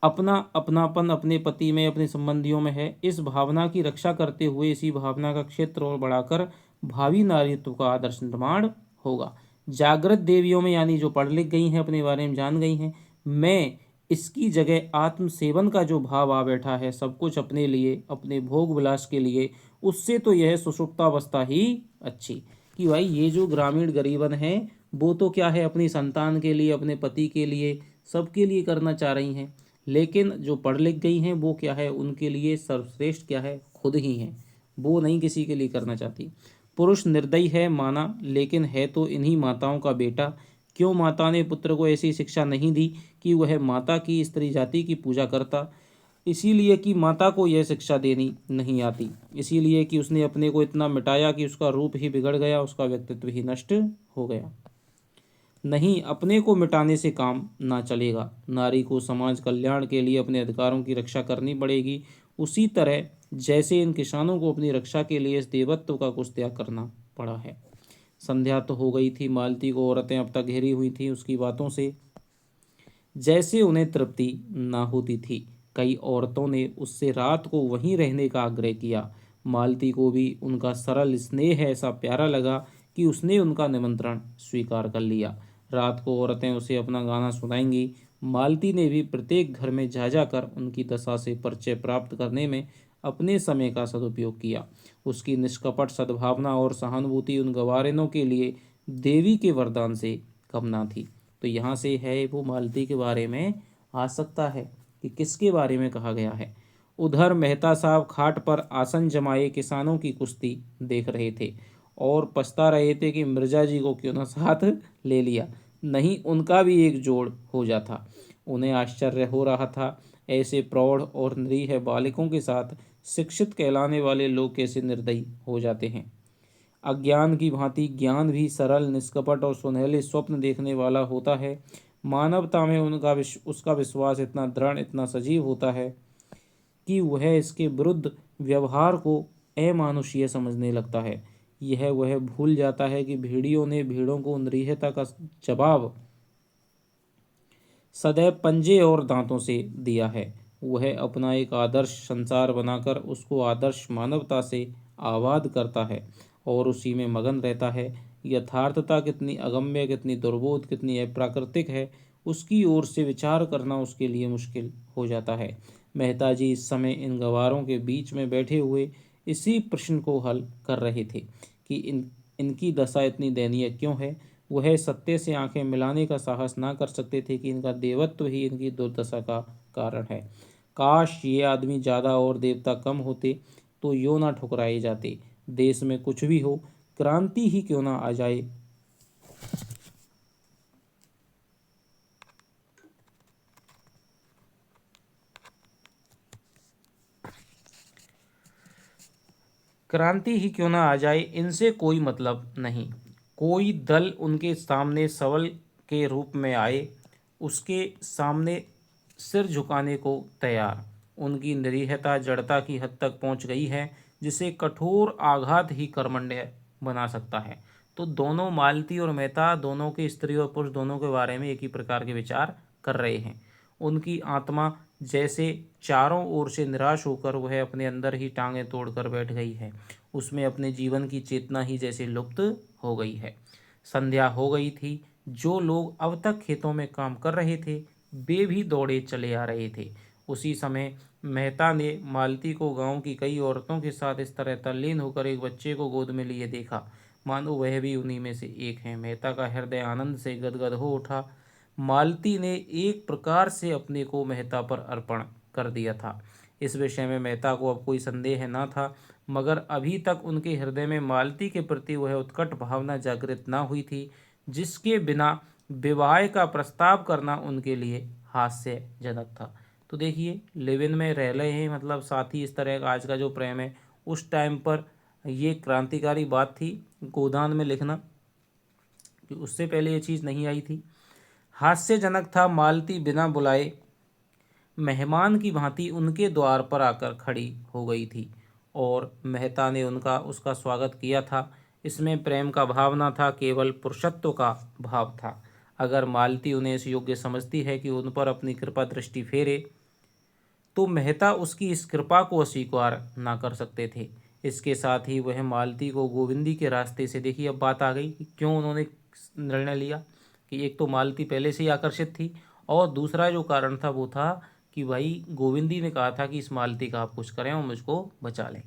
अपना अपनापन अपने पति में, अपने संबंधियों में है। इस भावना की रक्षा करते हुए इसी भावना का क्षेत्र और बढ़ाकर भावी नारीत्व का आदर्श निर्माण होगा। जागृत देवियों में यानी जो पढ़ लिख गई हैं, अपने बारे में जान गई हैं, मैं इसकी जगह आत्मसेवन का जो भाव आ बैठा है, सब कुछ अपने लिए, अपने भोग विलास के लिए, उससे तो यह सुषुप्तावस्था ही अच्छी। कि भाई ये जो ग्रामीण गरीबन हैं वो तो क्या है, अपनी संतान के लिए, अपने पति के लिए, सबके लिए करना चाह रही हैं, लेकिन जो पढ़ लिख गई हैं वो क्या है, उनके लिए सर्वश्रेष्ठ क्या है, खुद ही हैं। वो नहीं किसी के लिए करना चाहती। पुरुष निर्दयी है माना, लेकिन है तो इन्हीं माताओं का बेटा। क्यों माता ने पुत्र को ऐसी शिक्षा नहीं दी कि वह माता की, स्त्री जाति की पूजा करता? इसीलिए कि माता को यह शिक्षा देनी नहीं आती, इसीलिए कि उसने अपने को इतना मिटाया कि उसका रूप ही बिगड़ गया, उसका व्यक्तित्व ही नष्ट हो गया। नहीं, अपने को मिटाने से काम ना चलेगा। नारी को समाज कल्याण के लिए अपने अधिकारों की रक्षा करनी पड़ेगी, उसी तरह जैसे इन किसानों को अपनी रक्षा के लिए इस देवत्व का कुछ त्याग करना पड़ा है। संध्या तो हो गई थी। मालती को औरतें अब तक घेरी हुई थीं उसकी बातों से, जैसे उन्हें तृप्ति ना होती थी। कई औरतों ने उससे रात को वहीं रहने का आग्रह किया। मालती को भी उनका सरल स्नेह ऐसा प्यारा लगा कि उसने उनका निमंत्रण स्वीकार कर लिया। रात को औरतें उसे अपना गाना सुनाएंगी। मालती ने भी प्रत्येक घर में जा जाकर उनकी दशा से परिचय प्राप्त करने में अपने समय का सदुपयोग किया। उसकी निष्कपट सद्भावना और सहानुभूति उन गवारेनों के लिए देवी के वरदान से कम ना थी। तो यहाँ से है वो मालती के बारे में आ सकता है कि किसके बारे में कहा गया है। उधर मेहता साहब खाट पर आसन जमाए किसानों की कुश्ती देख रहे थे और पछता रहे थे कि मिर्जा जी को क्यों न साथ ले लिया, नहीं उनका भी एक जोड़ हो जाता। उन्हें आश्चर्य हो रहा था, ऐसे प्रौढ़ और निरीह बालिकों के साथ शिक्षित कहलाने वाले लोग कैसे निर्दयी हो जाते हैं। अज्ञान की भांति ज्ञान भी सरल, निष्कपट और सुनहले स्वप्न देखने वाला होता है। मानवता में उसका विश्वास इतना दृढ़, इतना सजीव होता है कि वह इसके विरुद्ध व्यवहार को अमानुषीय समझने लगता है। यह वह भूल जाता है कि भेड़ियों ने भेड़ों को निरीहता का जवाब सदैव पंजे और दांतों से दिया है। वह अपना एक आदर्श संसार बनाकर उसको आदर्श मानवता से आबाद करता है और उसी में मगन रहता है। यथार्थता कितनी अगम्य, कितनी दुर्बोध, कितनी अप्राकृतिक है, उसकी ओर से विचार करना उसके लिए मुश्किल हो जाता है। मेहता जी इस समय इन गवारों के बीच में बैठे हुए इसी प्रश्न को हल कर रहे थे कि इनकी दशा इतनी दयनीय क्यों है। वह सत्य से आंखें मिलाने का साहस ना कर सकते थे कि इनका देवत्व ही इनकी दुर्दशा का कारण है। काश ये आदमी ज़्यादा और देवता कम होते तो यूँ ना ठुकराए जाते। देश में कुछ भी हो, क्रांति ही क्यों ना आ जाए। क्रांति ही क्यों ना आ जाए, इनसे कोई मतलब नहीं। कोई दल उनके सामने सबल के रूप में आए, उसके सामने सिर झुकाने को तैयार। उनकी निरीहता जड़ता की हद तक पहुंच गई है जिसे कठोर आघात ही कर्मण्य बना सकता है। तो दोनों मालती और मेहता, दोनों के स्त्री और पुरुष दोनों के बारे में एक ही प्रकार के विचार कर रहे हैं। उनकी आत्मा जैसे चारों ओर से निराश होकर वह अपने अंदर ही टांगें तोड़कर बैठ गई है। उसमें अपने जीवन की चेतना ही जैसे लुप्त हो गई है। संध्या हो गई थी। जो लोग अब तक खेतों में काम कर रहे थे वे भी दौड़े चले आ रहे थे। उसी समय मेहता ने मालती को गांव की कई औरतों के साथ इस तरह तल्लीन होकर एक बच्चे को गोद में लिए देखा मानो वह भी उन्हीं में से एक है। मेहता का हृदय आनंद से गदगद हो उठा। मालती ने एक प्रकार से अपने को मेहता पर अर्पण कर दिया था। इस विषय में मेहता को अब कोई संदेह न था, मगर अभी तक उनके हृदय में मालती के प्रति वह उत्कट भावना जागृत न हुई थी जिसके बिना विवाह का प्रस्ताव करना उनके लिए हास्यजनक था। तो देखिए, लिव इन में रह रहे हैं, मतलब साथ ही इस तरह का आज का जो प्रेम है, उस टाइम पर ये क्रांतिकारी बात थी गोदान में लिखना, कि उससे पहले ये चीज़ नहीं आई थी। हास्यजनक था। मालती बिना बुलाए मेहमान की भांति उनके द्वार पर आकर खड़ी हो गई थी और मेहता ने उसका स्वागत किया था। इसमें प्रेम का भाव न था, केवल पुरुषत्व का भाव था। अगर मालती उन्हें इस योग्य समझती है कि उन पर अपनी कृपा दृष्टि फेरे तो मेहता उसकी इस कृपा को अस्वीकार ना कर सकते थे। इसके साथ ही वह मालती को गोविंदी के रास्ते से, देखिए अब बात आ गई कि क्यों उन्होंने निर्णय लिया कि एक तो मालती पहले से ही आकर्षित थी और दूसरा जो कारण था वो था कि भाई गोविंदी ने कहा था कि इस मालती का आप कुछ करें और मुझको बचा लें,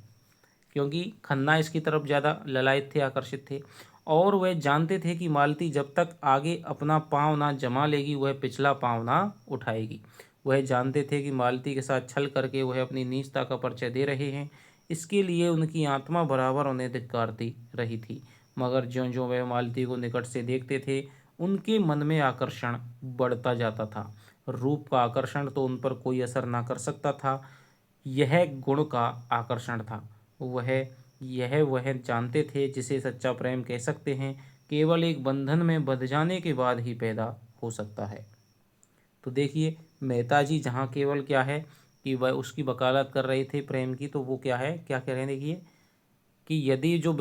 क्योंकि खन्ना इसकी तरफ ज़्यादा ललायत थे, आकर्षित थे और वह जानते थे कि मालती जब तक आगे अपना पाँव ना जमा लेगी वह पिछला पाँव ना उठाएगी। वह जानते थे कि मालती के साथ छल करके वह अपनी नीचता का परिचय दे रहे हैं। इसके लिए उनकी आत्मा बराबर उन्हें धिक्कारती रही थी, मगर ज्यों ज्यों वह मालती को निकट से देखते थे उनके मन में आकर्षण बढ़ता जाता था। रूप का आकर्षण तो उन पर कोई असर ना कर सकता था, यह गुण का आकर्षण था। वह जानते थे जिसे सच्चा प्रेम कह सकते हैं केवल एक बंधन में बंध जाने के बाद ही पैदा हो सकता है। तो देखिए, मेहता जी जहाँ केवल क्या है कि वह उसकी वकालत कर रहे थे प्रेम की, तो वो क्या है, क्या कह रहे हैं देखिए, कि यदि जो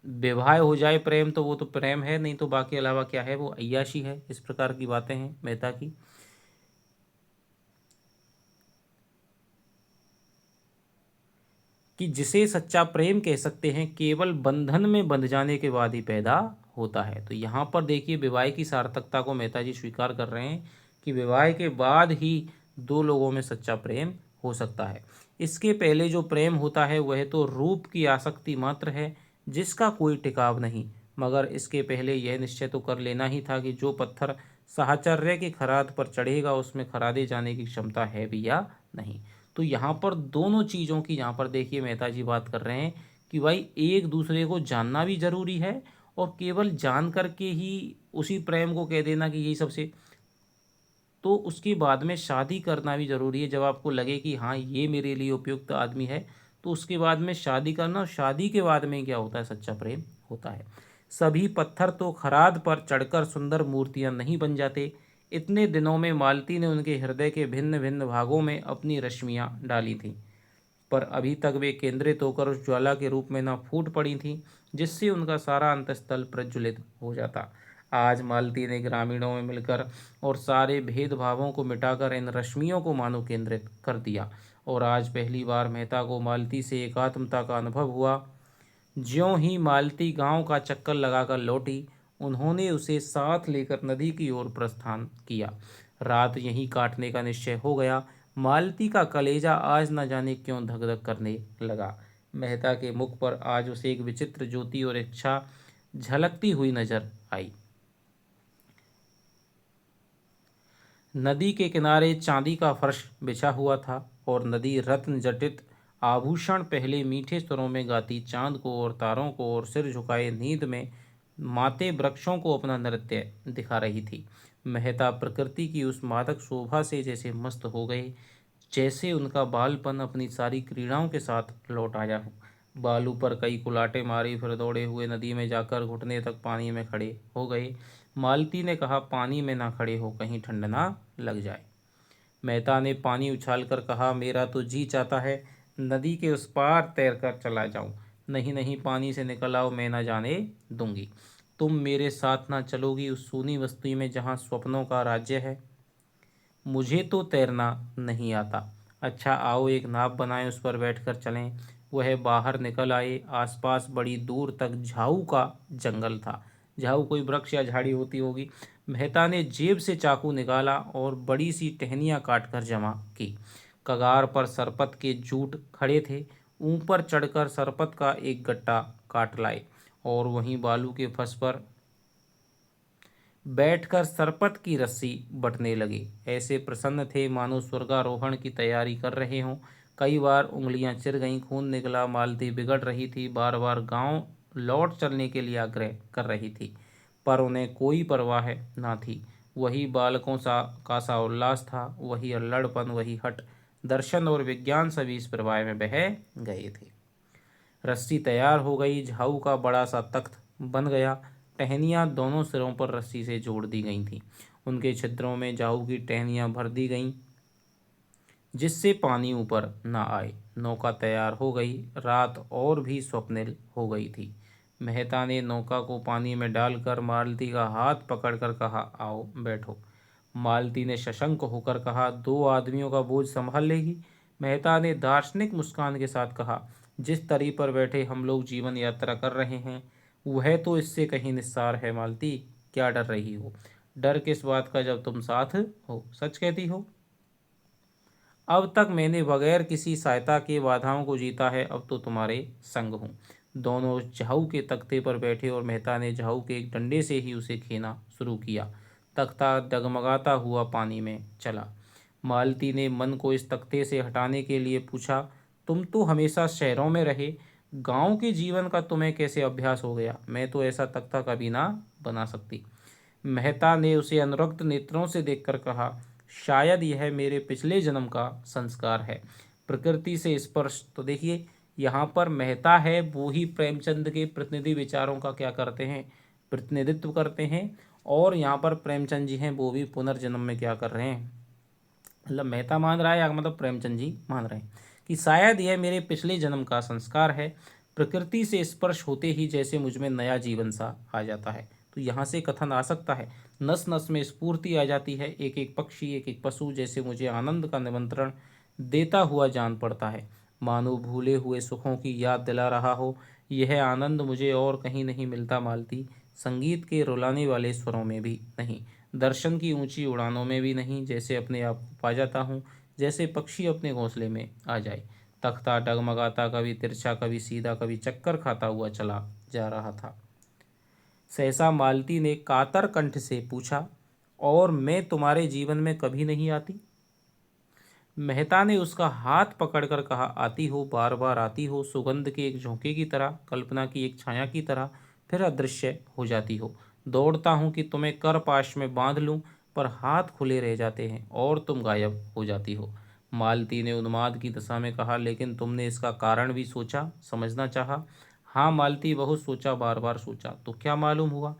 विवाह हो जाए प्रेम तो वो तो प्रेम है, नहीं तो बाकी अलावा क्या है, वो अय्याशी है। इस प्रकार की बातें हैं मेहता की। कि जिसे सच्चा प्रेम कह सकते हैं केवल बंधन में बंध जाने के बाद ही पैदा होता है। तो यहाँ पर देखिए विवाह की सार्थकता को मेहता जी स्वीकार कर रहे हैं कि विवाह के बाद ही दो लोगों में सच्चा प्रेम हो सकता है। इसके पहले जो प्रेम होता है वह तो रूप की आसक्ति मात्र है जिसका कोई टिकाव नहीं, मगर इसके पहले यह निश्चय तो कर लेना ही था कि जो पत्थर साहचर्य की खराद पर चढ़ेगा उसमें खरादे जाने की क्षमता है भी या नहीं। तो यहाँ पर दोनों चीज़ों की यहाँ पर देखिए मेहता जी बात कर रहे हैं कि भाई एक दूसरे को जानना भी जरूरी है, और केवल जान करके ही उसी प्रेम को कह देना कि यही सबसे, तो उसके बाद में शादी करना भी ज़रूरी है। जब आपको लगे कि हाँ ये मेरे लिए उपयुक्त आदमी है, तो उसके बाद में शादी करना, और शादी के बाद में क्या होता है, सच्चा प्रेम होता है। सभी पत्थर तो खराद पर चढ़कर सुंदर मूर्तियां नहीं बन जाते। इतने दिनों में मालती ने उनके हृदय के भिन्न भिन्न भागों में अपनी रश्मियां डाली थीं, पर अभी तक वे केंद्रित होकर उस ज्वाला के रूप में न फूट पड़ी थीं जिससे उनका सारा अंतस्थल प्रज्वलित हो जाता। आज मालती ने ग्रामीणों में मिलकर और सारे भेदभावों को मिटाकर इन रश्मियों को मानो केंद्रित कर दिया, और आज पहली बार मेहता को मालती से एकात्मता का अनुभव हुआ। ज्यों ही मालती गांव का चक्कर लगाकर लौटी, उन्होंने उसे साथ लेकर नदी की ओर प्रस्थान किया। रात यहीं काटने का निश्चय हो गया। मालती का कलेजा आज न जाने क्यों धक धक करने लगा। मेहता के मुख पर आज उसे एक विचित्र ज्योति और इच्छा झलकती हुई नजर आई। नदी के किनारे चांदी का फर्श बिछा हुआ था और नदी रत्न जटित आभूषण पहले मीठे स्वरों में गाती चांद को और तारों को और सिर झुकाए नींद में माते वृक्षों को अपना नृत्य दिखा रही थी। मेहता प्रकृति की उस मादक शोभा से जैसे मस्त हो गए, जैसे उनका बालपन अपनी सारी क्रीड़ाओं के साथ लौट आया हो। बालू पर कई कुलाटे मारी, फिर दौड़े हुए नदी में जाकर घुटने तक पानी में खड़े हो गए। मालती ने कहा, पानी में ना खड़े हो, कहीं ठंड ना लग जाए। मेहता ने पानी उछालकर कहा, मेरा तो जी चाहता है नदी के उस पार तैरकर चला जाऊं। नहीं नहीं, पानी से निकल आओ, मैं ना जाने दूंगी। तुम मेरे साथ ना चलोगी उस सूनी बस्ती में जहां स्वप्नों का राज्य है। मुझे तो तैरना नहीं आता। अच्छा आओ एक नाव बनाएं, उस पर बैठकर चलें। वह बाहर निकल आए। आसपास बड़ी दूर तक झाऊ का जंगल था। झाऊ कोई वृक्ष या झाड़ी होती होगी। मेहता ने जेब से चाकू निकाला और बड़ी सी टहनियाँ काटकर जमा की। कगार पर सरपत के जूट खड़े थे। ऊपर चढ़कर सरपत का एक गट्टा काट लाए और वहीं बालू के फर्श पर बैठकर सरपत की रस्सी बटने लगे। ऐसे प्रसन्न थे मानो स्वर्गारोहण की तैयारी कर रहे हों। कई बार उंगलियां चिर गईं, खून निकला। मालती बिगड़ रही थी, बार बार गांव लौट चलने के लिए आग्रह कर रही थी, पर उन्हें कोई परवाह ना थी। वही बालकों सा उल्लास था, वही अल्लड़पन, वही हट। दर्शन और विज्ञान सभी इस प्रवाह में बह गए थे। रस्सी तैयार हो गई। झाऊ का बड़ा सा तख्त बन गया। टहनियाँ दोनों सिरों पर रस्सी से जोड़ दी गई थीं। उनके छिद्रों में झाऊ की टहनियाँ भर दी गईं जिससे पानी ऊपर न आए। नौका तैयार हो गई। रात और भी स्वप्निल हो गई थी। मेहता ने नौका को पानी में डालकर मालती का हाथ पकड़कर कहा, आओ बैठो। मालती ने सशंक होकर कहा, दो आदमियों का बोझ संभाल लेगी। मेहता ने दार्शनिक मुस्कान के साथ कहा, जिस तरी पर बैठे हम लोग जीवन यात्रा कर रहे हैं वह तो इससे कहीं निस्सार है। मालती, क्या डर रही हो? डर किस बात का जब तुम साथ हो? सच कहती हो। अब तक मैंने बगैर किसी सहायता के बाधाओं को जीता है, अब तो तुम्हारे संग हूँ। दोनों झाऊ के तख्ते पर बैठे और मेहता ने झाऊ के एक डंडे से ही उसे खेना शुरू किया। तख्ता डगमगाता हुआ पानी में चला। मालती ने मन को इस तख्ते से हटाने के लिए पूछा, तुम तो हमेशा शहरों में रहे, गांव के जीवन का तुम्हें कैसे अभ्यास हो गया? मैं तो ऐसा तख्ता कभी ना बना सकती। मेहता ने उसे अनुरक्त नेत्रों से देखकर कहा, शायद यह मेरे पिछले जन्म का संस्कार है। प्रकृति से स्पर्श। तो देखिए यहाँ पर मेहता है वो ही प्रेमचंद के प्रतिनिधि विचारों का क्या करते हैं, प्रतिनिधित्व करते हैं, और यहाँ पर प्रेमचंद जी हैं वो भी पुनर्जन्म में क्या कर रहे हैं, मतलब मेहता मान रहा है या मतलब प्रेमचंद जी मान रहे हैं कि शायद यह मेरे पिछले जन्म का संस्कार है। प्रकृति से स्पर्श होते ही जैसे मुझ में नया जीवन सा आ जाता है। तो यहाँ से कथन आ सकता है, नस नस में स्फूर्ति आ जाती है। एक एक पक्षी, एक एक पशु जैसे मुझे आनंद का निमंत्रण देता हुआ जान पड़ता है, मानो भूले हुए सुखों की याद दिला रहा हो। यह आनंद मुझे और कहीं नहीं मिलता मालती, संगीत के रुलाने वाले स्वरों में भी नहीं, दर्शन की ऊंची उड़ानों में भी नहीं, जैसे अपने आप को पा जाता हूँ, जैसे पक्षी अपने घोंसले में आ जाए। तख्ता डगमगाता कभी तिरछा कभी सीधा कभी चक्कर खाता हुआ चला जा रहा था। सहसा मालती ने कातर कंठ से पूछा, और मैं तुम्हारे जीवन में कभी नहीं आती? मेहता ने उसका हाथ पकड़कर कहा, आती हो, बार बार आती हो, सुगंध के एक झोंके की तरह, कल्पना की एक छाया की तरह, फिर अदृश्य हो जाती हो। दौड़ता हूँ कि तुम्हें कर पाश में बांध लूं, पर हाथ खुले रह जाते हैं और तुम गायब हो जाती हो। मालती ने उन्माद की दशा में कहा, लेकिन तुमने इसका कारण भी सोचा, समझना चाहा? हाँ मालती, बहुत सोचा, बार बार सोचा। तो क्या मालूम हुआ?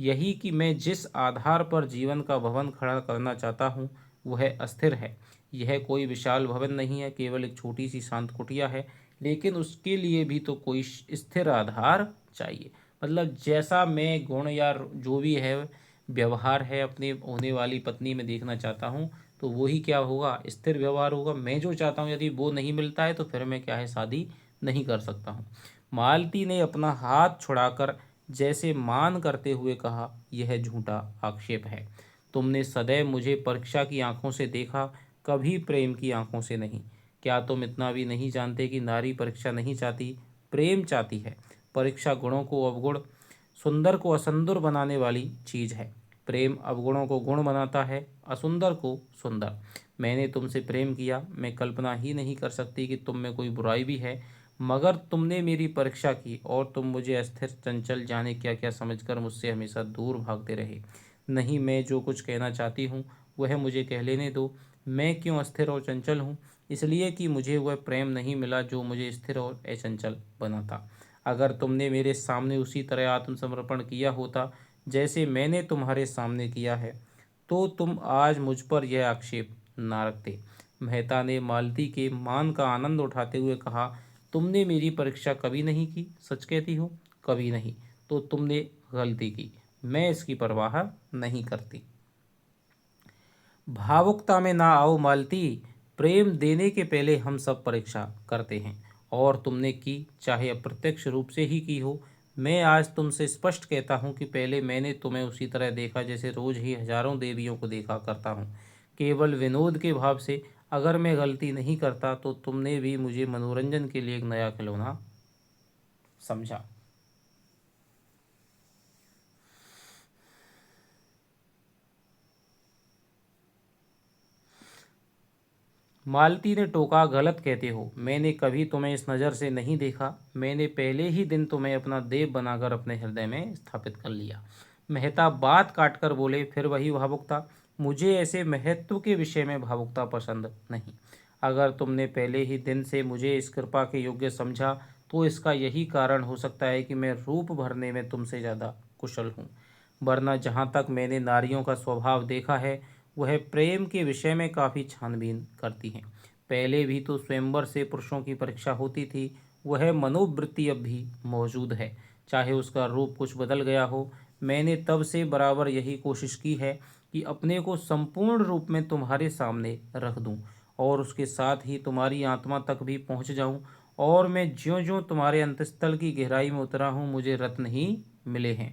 यही कि मैं जिस आधार पर जीवन का भवन खड़ा करना चाहता हूँ वह अस्थिर है। यह कोई विशाल भवन नहीं है, केवल एक छोटी सी शांत कुटिया है, लेकिन उसके लिए भी तो कोई स्थिर आधार चाहिए। मतलब जैसा मैं गुण या जो भी है व्यवहार है अपने होने वाली पत्नी में देखना चाहता हूँ, तो वही क्या होगा, स्थिर व्यवहार होगा। मैं जो चाहता हूँ यदि वो नहीं मिलता है तो फिर मैं क्या है, शादी नहीं कर सकता हूँ। मालती ने अपना हाथ छुड़ाकर जैसे मान करते हुए कहा, यह झूठा आक्षेप है। तुमने सदैव मुझे परीक्षा की आंखों से देखा, कभी प्रेम की आंखों से नहीं। क्या तुम इतना भी नहीं जानते कि नारी परीक्षा नहीं चाहती, प्रेम चाहती है? परीक्षा गुणों को अवगुण, सुंदर को असुंदर बनाने वाली चीज है। प्रेम अवगुणों को गुण बनाता है, असुंदर को सुंदर। मैंने तुमसे प्रेम किया, मैं कल्पना ही नहीं कर सकती कि तुम में कोई बुराई भी है, मगर तुमने मेरी परीक्षा की और तुम मुझे अस्थिर चंचल जाने क्या क्या समझकर मुझसे हमेशा दूर भागते रहे। नहीं, मैं जो कुछ कहना चाहती हूँ वह मुझे कह लेने दो। मैं क्यों अस्थिर और चंचल हूँ? इसलिए कि मुझे वह प्रेम नहीं मिला जो मुझे स्थिर और अचंचल बनाता। अगर तुमने मेरे सामने उसी तरह आत्मसमर्पण किया होता जैसे मैंने तुम्हारे सामने किया है, तो तुम आज मुझ पर यह आक्षेप ना रखते। मेहता ने मालती के मान का आनंद उठाते हुए कहा, तुमने मेरी परीक्षा कभी नहीं की, सच कहती हो? कभी नहीं। तो तुमने गलती की, मैं इसकी परवाह नहीं करती। भावुकता में ना आओ मालती, प्रेम देने के पहले हम सब परीक्षा करते हैं, और तुमने की, चाहे अप्रत्यक्ष रूप से ही की हो। मैं आज तुमसे स्पष्ट कहता हूँ कि पहले मैंने तुम्हें उसी तरह देखा जैसे रोज ही हजारों देवियों को देखा करता हूँ, केवल विनोद के भाव से। अगर मैं गलती नहीं करता तो तुमने भी मुझे मनोरंजन के लिए एक नया खिलौना समझा। मालती ने टोका, गलत कहते हो, मैंने कभी तुम्हें इस नज़र से नहीं देखा। मैंने पहले ही दिन तुम्हें अपना देव बनाकर अपने हृदय में स्थापित कर लिया। मेहता बात काटकर बोले, फिर वही भावुकता? मुझे ऐसे महत्व के विषय में भावुकता पसंद नहीं। अगर तुमने पहले ही दिन से मुझे इस कृपा के योग्य समझा तो इसका यही कारण हो सकता है कि मैं रूप भरने में तुमसे ज़्यादा कुशल हूँ। वरना जहाँ तक मैंने नारियों का स्वभाव देखा है वह प्रेम के विषय में काफ़ी छानबीन करती हैं। पहले भी तो स्वयंवर से पुरुषों की परीक्षा होती थी, वह मनोवृत्ति अब भी मौजूद है, चाहे उसका रूप कुछ बदल गया हो। मैंने तब से बराबर यही कोशिश की है कि अपने को संपूर्ण रूप में तुम्हारे सामने रख दूं और उसके साथ ही तुम्हारी आत्मा तक भी पहुंच जाऊं। और मैं ज्यों ज्यों तुम्हारे अंतस्थल की गहराई में उतरा हूं, मुझे रत्न ही मिले हैं।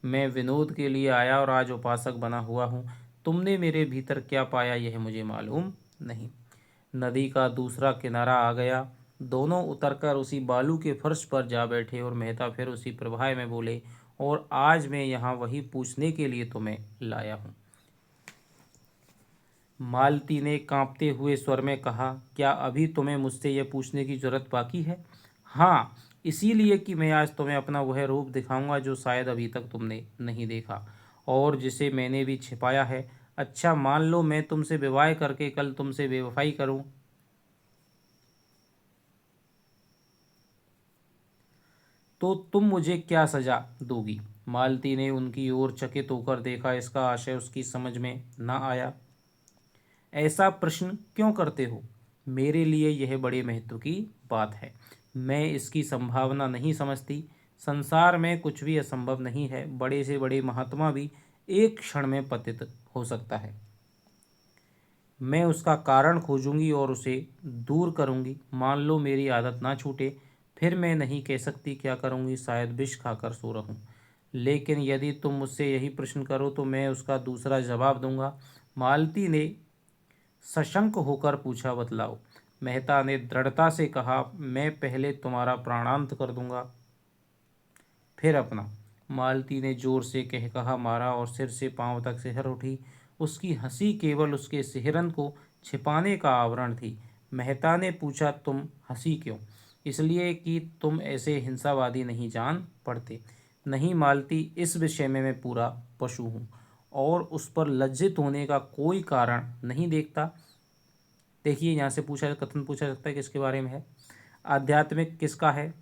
मैं विनोद के लिए आया और आज उपासक बना हुआ हूँ। तुमने मेरे भीतर क्या पाया यह मुझे मालूम नहीं। नदी का दूसरा किनारा आ गया। दोनों उतरकर उसी बालू के फर्श पर जा बैठे और मेहता फिर उसी प्रवाह में बोले, और आज मैं यहाँ वही पूछने के लिए तुम्हें लाया हूँ। मालती ने कांपते हुए स्वर में कहा, क्या अभी तुम्हें मुझसे यह पूछने की जरूरत बाकी है? हाँ, इसीलिए कि मैं आज तुम्हें अपना वह रूप दिखाऊंगा जो शायद अभी तक तुमने नहीं देखा और जिसे मैंने भी छिपाया है। अच्छा, मान लो मैं तुमसे विवाह करके कल तुमसे बेवफाई करूं, तो तुम मुझे क्या सजा दोगी? मालती ने उनकी ओर चकित होकर देखा। इसका आशय उसकी समझ में न आया। ऐसा प्रश्न क्यों करते हो? मेरे लिए यह बड़े महत्व की बात है। मैं इसकी संभावना नहीं समझती। संसार में कुछ भी असंभव नहीं है। बड़े से बड़े महात्मा भी एक क्षण में पतित हो सकता है। मैं उसका कारण खोजूंगी और उसे दूर करूंगी। मान लो मेरी आदत ना छूटे, फिर मैं नहीं कह सकती क्या करूंगी, शायद विष खाकर सो रहूं। लेकिन यदि तुम मुझसे यही प्रश्न करो तो मैं उसका दूसरा जवाब दूंगा। मालती ने सशंक होकर पूछा, बतलाओ। मेहता ने दृढ़ता से कहा, मैं पहले तुम्हारा प्राणांत कर दूंगा, फिर अपना। मालती ने जोर से कह कहा मारा और सिर से पांव तक सिहर उठी। उसकी हंसी केवल उसके सिहरन को छिपाने का आवरण थी। मेहता ने पूछा, तुम हंसी क्यों? इसलिए कि तुम ऐसे हिंसावादी नहीं जान पड़ते। नहीं मालती, इस विषय में मैं पूरा पशु हूँ और उस पर लज्जित होने का कोई कारण नहीं देखता। देखिए, यहाँ से कथन पूछा सकता है किसके बारे में है। आध्यात्मिक किसका है?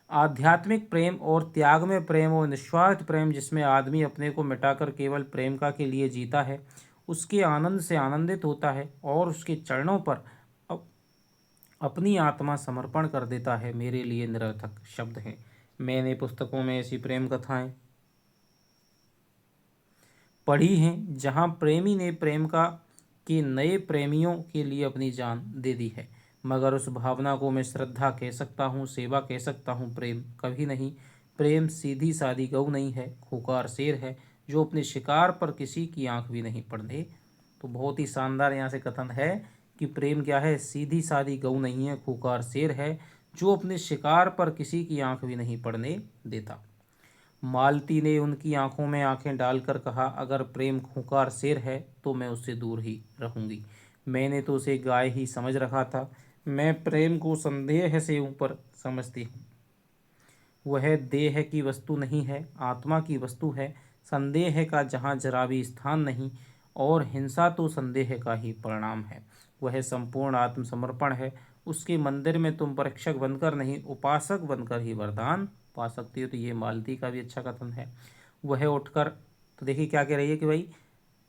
आध्यात्मिक प्रेम और त्याग में प्रेम और निस्वार्थ प्रेम, जिसमें आदमी अपने को मिटाकर केवल प्रेम का के लिए जीता है, उसके आनंद से आनंदित होता है और उसके चरणों पर अपनी आत्मा समर्पण कर देता है, मेरे लिए निरर्थक शब्द हैं। मैंने पुस्तकों में ऐसी प्रेम कथाएं पढ़ी हैं जहाँ प्रेमी ने प्रेम का के नए प्रेमियों के लिए अपनी जान दे दी है, मगर उस भावना को मैं श्रद्धा कह सकता हूँ, सेवा कह सकता हूँ, प्रेम कभी नहीं। प्रेम सीधी सादी गऊ नहीं है, खूंखार शेर है जो अपने शिकार पर किसी की आंख भी नहीं पड़ने। तो बहुत ही शानदार यहाँ से कथन है कि प्रेम क्या है? सीधी सादी गऊ नहीं है, खूंखार शेर है जो अपने शिकार पर किसी की आंख भी नहीं पड़ने देता। मालती ने उनकी आंखों में आंखें डालकर कहा, अगर प्रेम खूंखार शेर है तो मैं उससे दूर ही रहूंगी। मैंने तो उसे गाय ही समझ रखा था। मैं प्रेम को संदेह से ऊपर समझती हूँ। वह देह की वस्तु नहीं है, आत्मा की वस्तु है। संदेह का जहाँ जरा भी स्थान नहीं, और हिंसा तो संदेह का ही परिणाम है। वह संपूर्ण आत्मसमर्पण है। उसके मंदिर में तुम परीक्षक बनकर नहीं, उपासक बनकर ही वरदान पा सकती हो। तो ये मालती का भी अच्छा कथन है। वह उठकर, तो देखिए क्या कह रही है कि भाई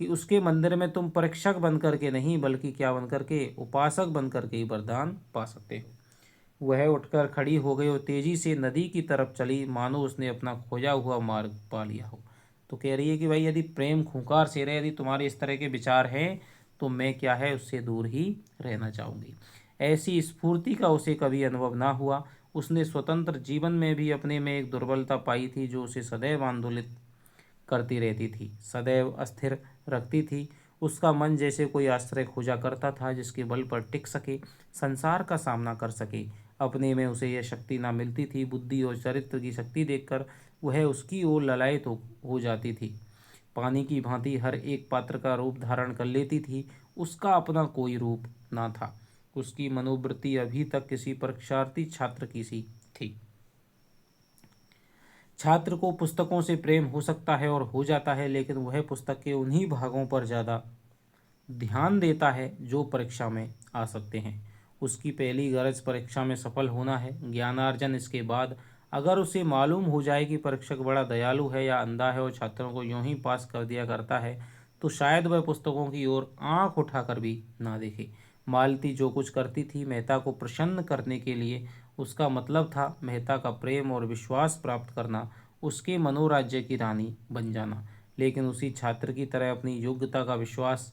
कि उसके मंदिर में तुम परीक्षक बनकर के नहीं, बल्कि क्या बनकर के? उपासक बनकर के ही वरदान पा सकते हो। वह उठकर खड़ी हो गई और तेजी से नदी की तरफ चली, मानो उसने अपना खोजा हुआ मार्ग पा लिया हो। तो कह रही है कि भाई यदि प्रेम खूंखार शेर है, यदि तुम्हारे इस तरह के विचार हैं, तो मैं क्या है, उससे दूर ही रहना चाहूँगी। ऐसी स्फूर्ति का उसे कभी अनुभव ना हुआ। उसने स्वतंत्र जीवन में भी अपने में एक दुर्बलता पाई थी जो उसे सदैव आंदोलित करती रहती थी, सदैव अस्थिर रखती थी। उसका मन जैसे कोई आश्रय खोजा करता था जिसके बल पर टिक सके, संसार का सामना कर सके। अपने में उसे यह शक्ति ना मिलती थी। बुद्धि और चरित्र की शक्ति देखकर वह उसकी ओर ललायत हो जाती थी। पानी की भांति हर एक पात्र का रूप धारण कर लेती थी। उसका अपना कोई रूप ना था। उसकी मनोवृत्ति अभी तक किसी परीक्षार्थी छात्र की सी थी। छात्र को पुस्तकों से प्रेम हो सकता है और हो जाता है, लेकिन वह पुस्तक के उन्हीं भागों पर ज़्यादा ध्यान देता है जो परीक्षा में आ सकते हैं। उसकी पहली गरज परीक्षा में सफल होना है, ज्ञानार्जन इसके बाद। अगर उसे मालूम हो जाए कि परीक्षक बड़ा दयालु है या अंधा है और छात्रों को यूं ही पास कर दिया करता है, तो शायद वह पुस्तकों की ओर आंख उठाकर भी ना देखे। मालती जो कुछ करती थी मेहता को प्रसन्न करने के लिए, उसका मतलब था मेहता का प्रेम और विश्वास प्राप्त करना, उसके मनोराज्य की रानी बन जाना। लेकिन उसी छात्र की तरह अपनी योग्यता का विश्वास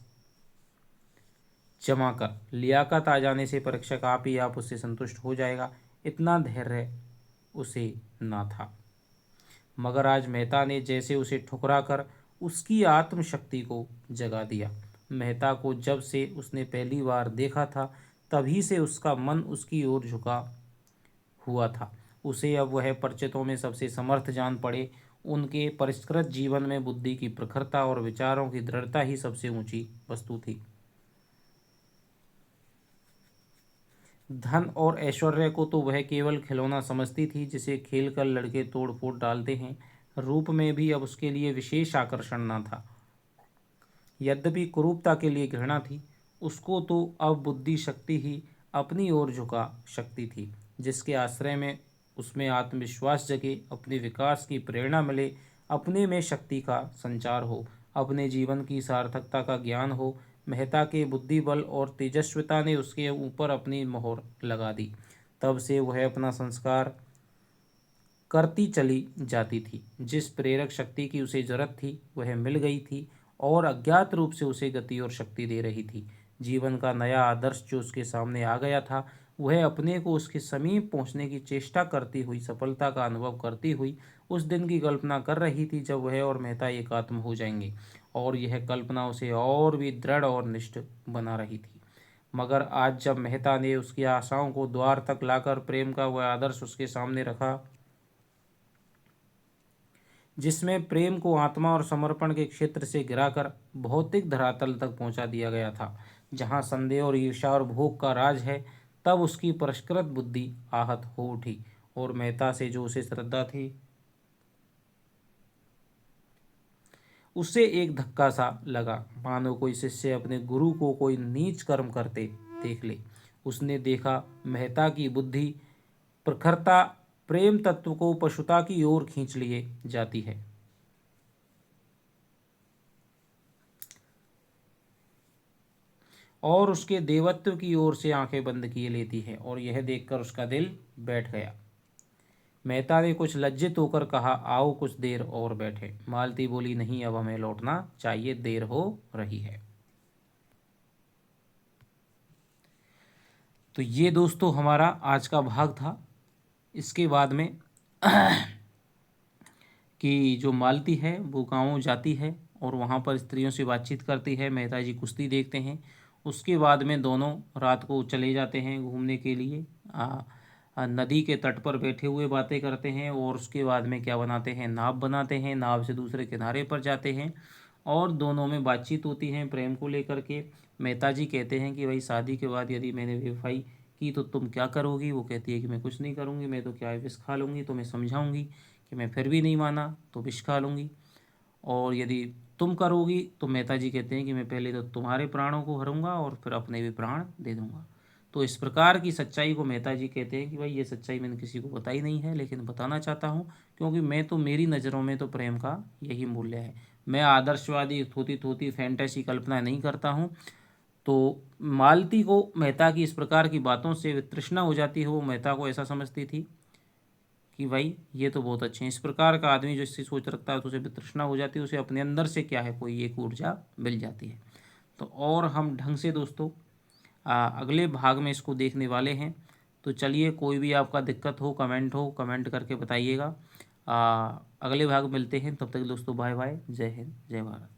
जमा कर लियाकत आ जाने से परीक्षक आप ही आप उससे संतुष्ट हो जाएगा, इतना धैर्य उसे ना था। मगर आज मेहता ने जैसे उसे ठुकरा कर उसकी आत्मशक्ति को जगा दिया। मेहता को जब से उसने पहली बार देखा था, तभी से उसका मन उसकी ओर झुका हुआ था। उसे अब वह परिचितों में सबसे समर्थ जान पड़े। उनके परिष्कृत जीवन में बुद्धि की प्रखरता और विचारों की दृढ़ता ही सबसे ऊंची वस्तु थी। धन और ऐश्वर्य को तो वह केवल खिलौना समझती थी जिसे खेलकर लड़के तोड़ फोड़ डालते हैं। रूप में भी अब उसके लिए विशेष आकर्षण न था। यद्यपि कुरूपता के लिए घृणा थी, उसको तो अब बुद्धि शक्ति ही अपनी ओर झुका शक्ति थी, जिसके आश्रय में उसमें आत्मविश्वास जगे, अपने विकास की प्रेरणा मिले, अपने में शक्ति का संचार हो, अपने जीवन की सार्थकता का ज्ञान हो। मेहता के बुद्धि बल और तेजस्विता ने उसके ऊपर अपनी मोहर लगा दी। तब से वह अपना संस्कार करती चली जाती थी। जिस प्रेरक शक्ति की उसे जरूरत थी वह मिल गई थी और अज्ञात रूप से उसे गति और शक्ति दे रही थी। जीवन का नया आदर्श जो उसके सामने आ गया था, वह अपने को उसके समीप पहुंचने की चेष्टा करती हुई, सफलता का अनुभव करती हुई उस दिन की कल्पना कर रही थी जब वह और मेहता एकात्म हो जाएंगे, और यह कल्पना उसे और भी दृढ़ और निष्ठ बना रही थी। मगर आज जब मेहता ने उसकी आशाओं को द्वार तक लाकर प्रेम का वह आदर्श उसके सामने रखा, जिसमें प्रेम को आत्मा और समर्पण के क्षेत्र से गिराकर भौतिक धरातल तक पहुंचा दिया गया था, जहां संदेह और ईर्ष्या और भोग का राज है, तब उसकी परिष्कृत बुद्धि आहत हो उठी और मेहता से जो उसे श्रद्धा थी, उसे एक धक्का सा लगा, मानो कोई शिष्य अपने गुरु को कोई नीच कर्म करते देख ले। उसने देखा मेहता की बुद्धि प्रखरता प्रेम तत्व को पशुता की ओर खींच लिए जाती है और उसके देवत्व की ओर से आंखें बंद किए लेती है, और यह देखकर उसका दिल बैठ गया। मेहता ने कुछ लज्जित होकर कहा, आओ कुछ देर और बैठे। मालती बोली, नहीं, अब हमें लौटना चाहिए, देर हो रही है। तो ये दोस्तों हमारा आज का भाग था। इसके बाद में कि जो मालती है वो गाँव जाती है और वहाँ पर स्त्रियों से बातचीत करती है, मेहता जी कुश्ती देखते हैं। उसके बाद में दोनों रात को चले जाते हैं घूमने के लिए, नदी के तट पर बैठे हुए बातें करते हैं, और उसके बाद में क्या बनाते हैं, नाव बनाते हैं, नाव से दूसरे किनारे पर जाते हैं और दोनों में बातचीत होती है प्रेम को लेकर के। मेहता जी कहते हैं कि भाई शादी के बाद यदि मैंने बेवफाई की तो तुम क्या करोगी। वो कहती है कि मैं कुछ नहीं करूँगी, मैं तो क्या है विष खा लूँगी, तो मैं समझाऊँगी कि मैं फिर भी नहीं माना तो विष खा लूँगी, और यदि तुम करोगी तो मेहता जी कहते हैं कि मैं पहले तो तुम्हारे प्राणों को हरूंगा और फिर अपने भी प्राण दे दूंगा। तो इस प्रकार की सच्चाई को मेहता जी कहते हैं कि भाई ये सच्चाई मैंने किसी को बताई नहीं है, लेकिन बताना चाहता हूँ, क्योंकि मैं तो, मेरी नज़रों में तो प्रेम का यही मूल्य है। मैं आदर्शवादी थोती थोती फैंटेसी कल्पना नहीं करता हूँ। तो मालती को मेहता की इस प्रकार की बातों से तृष्णा हो जाती है। वो मेहता को ऐसा समझती थी कि भाई ये तो बहुत अच्छे हैं। इस प्रकार का आदमी जो इससे सोच रखता है तो उसे तृष्णा हो जाती है, उसे अपने अंदर से क्या है, कोई एक ऊर्जा मिल जाती है। तो और हम ढंग से दोस्तों अगले भाग में इसको देखने वाले हैं। तो चलिए, कोई भी आपका दिक्कत हो, कमेंट करके बताइएगा। अगले भाग मिलते हैं, तब तक दोस्तों बाय बाय, जय हिंद, जय भारत।